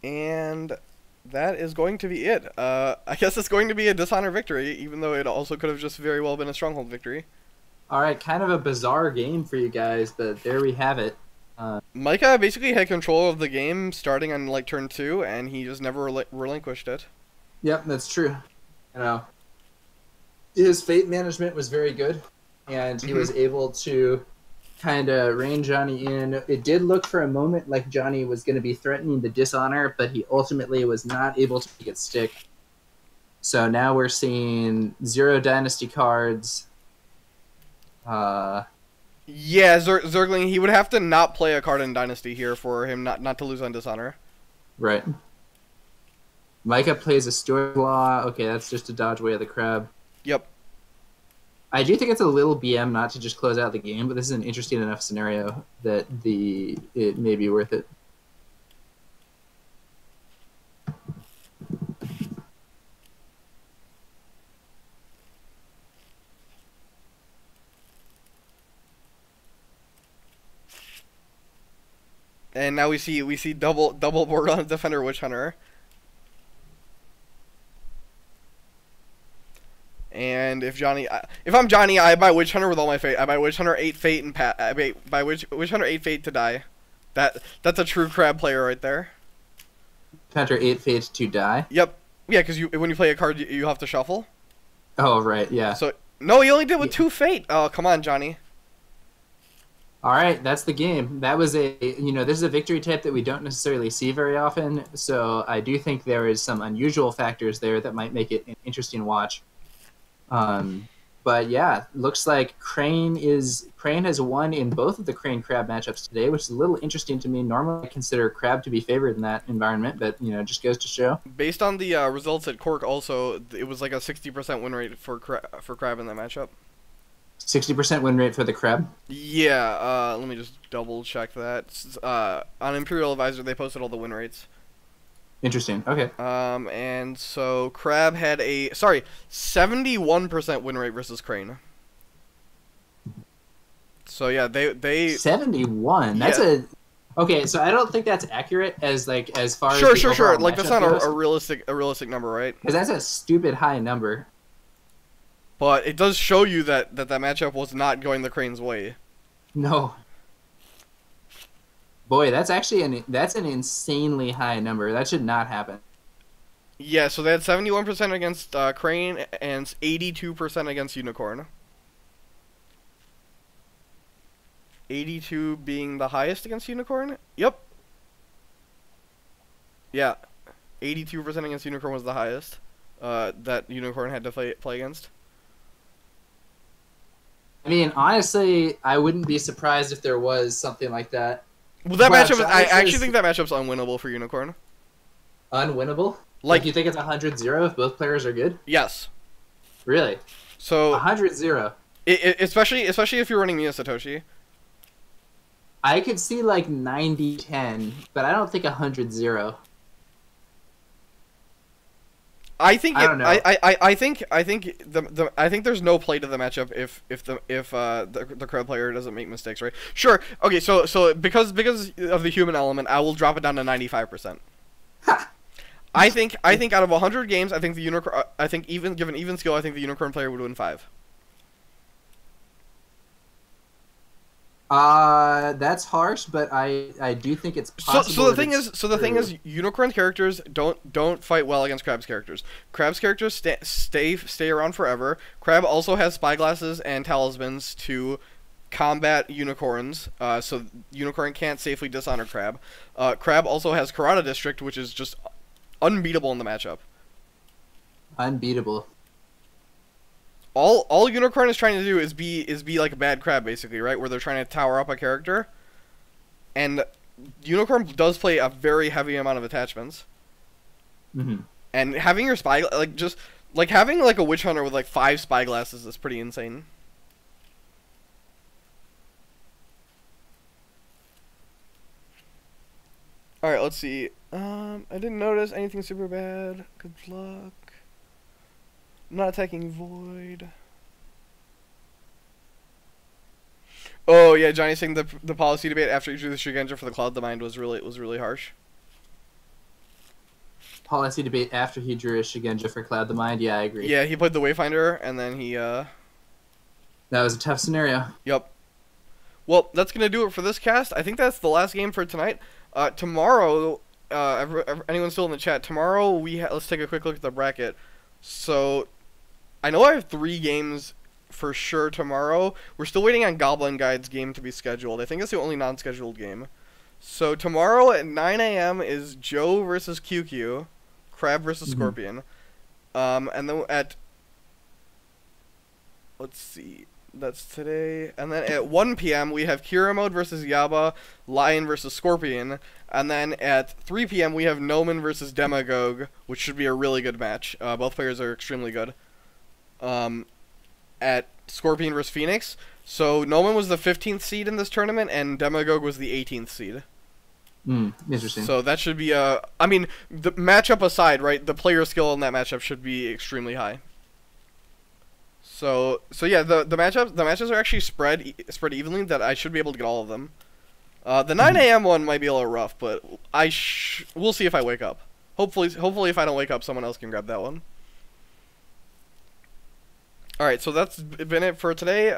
And that is going to be it. I guess it's going to be a Dishonor victory, even though it also could have just very well been a Stronghold victory. All right, kind of a bizarre game for you guys, but there we have it. Micah basically had control of the game starting on like turn 2, and he just never relinquished it. Yep, that's true. You know, his fate management was very good, and he was able to kind of rein Johnny in. It did look for a moment like Johnny was going to be threatening the Dishonor, but he ultimately was not able to make it stick. So now we're seeing 0 Dynasty cards. Yeah, Zergling, he would have to not play a card in Dynasty here for him not to lose on Dishonor. Right. Micah plays a Steward Law. Okay, that's just to dodge way of the crab. Yep. I do think it's a little BM not to just close out the game, but this is an interesting enough scenario that it may be worth it. And now we see double board on Defender Witch Hunter. And if I'm Johnny, I buy Witch Hunter with all my fate. I buy Witch Hunter 8 fate and I buy Witch Hunter 8 fate to die. That's a true crab player right there. Hunter 8 fate to die. Yep. Yeah, because when you play a card, you have to shuffle. Oh right, yeah. So no, you only did with 2 fate. Oh, come on, Johnny. All right, that's the game. That was this is a victory tip that we don't necessarily see very often. So I do think there is some unusual factors there that might make it an interesting watch. But yeah, looks like Crane has won in both of the Crane Crab matchups today, which is a little interesting to me. Normally, I consider Crab to be favored in that environment, but just goes to show. Based on the results at Cork, also it was like a 60% win rate for Crab in that matchup. 60% win rate for the Crab. Yeah. Let me just double check that. On Imperial Advisor, they posted all the win rates. Interesting. Okay. And so Crab had 71% win rate versus Crane. So yeah, they 71. That's okay. So I don't think that's accurate as far as sure. Like that's not a realistic number, right? Because that's a stupid high number. But it does show you that matchup was not going the Crane's way. No. Boy, that's an insanely high number. That should not happen. Yeah, so they had 71% against Crane and 82% against Unicorn. 82 being the highest against Unicorn? Yep. Yeah. 82% against Unicorn was the highest that Unicorn had to play against. I mean, honestly, I wouldn't be surprised if there was something like that. Well, that matchup, I actually think that matchup's unwinnable for Unicorn. Unwinnable? Like you think it's 100-0 if both players are good? Yes. Really? So 100-0. Especially if you're running Mia Satoshi. I could see like 90-10, but I don't think 100-0. I think I don't know. I think I think there's no play to the matchup if the crab player doesn't make mistakes, right? Sure. Okay. So because of the human element, I will drop it down to 95%. I think out of 100 games, I think the unicorn. I think even given even skill, I think the unicorn player would win 5. That's harsh, but I do think it's possible. So the thing is, unicorn characters don't fight well against crab's characters. Crab's characters stay around forever. Crab also has spyglasses and talismans to combat unicorns, so unicorn can't safely dishonor crab. Crab also has Karada District, which is just unbeatable in the matchup. Unbeatable. All unicorn is trying to do is be like a bad crab, basically, right? Where they're trying to tower up a character, and unicorn does play a very heavy amount of attachments. Mm-hmm. And having your spy having like a witch hunter with like 5 spyglasses is pretty insane. All right, let's see. I didn't notice anything super bad. Good luck. I'm not attacking Void. Oh yeah, Johnny's saying the policy debate after you drew the Shigenja for the Cloud the Mind was really harsh. Policy debate after he drew a Shigenja for Cloud the Mind. Yeah, I agree. Yeah, he played the Wayfinder and then he That was a tough scenario. Yep. Well, that's gonna do it for this cast. I think that's the last game for tonight. Tomorrow, anyone still in the chat? Tomorrow let's take a quick look at the bracket. So, I know I have 3 games for sure tomorrow. We're still waiting on Goblin Guide's game to be scheduled. I think it's the only non-scheduled game. So tomorrow at 9 a.m. is Joe versus QQ, Crab versus Scorpion. And then let's see, that's today. And then at 1 p.m. we have Kira Mode versus Yaba, Lion versus Scorpion. And then at 3 p.m. we have Noman versus Demagogue, which should be a really good match. Both players are extremely good. At Scorpion versus Phoenix. So Noman was the 15th seed in this tournament, and Demagogue was the 18th seed. Interesting. So that should be I mean, the matchup aside, right? The player skill in that matchup should be extremely high. So yeah, the matchups are actually spread evenly. That I should be able to get all of them. The 9 a.m. one might be a little rough, but we'll see if I wake up. Hopefully if I don't wake up, someone else can grab that one. Alright, so that's been it for today.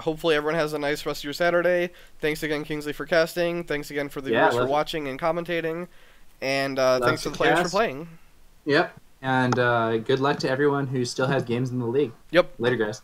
Hopefully everyone has a nice rest of your Saturday. Thanks again, Kingsley, for casting. Thanks again for the viewers for watching and commentating. And thanks to the players for playing. Yep. And good luck to everyone who still has games in the league. Yep. Later, guys.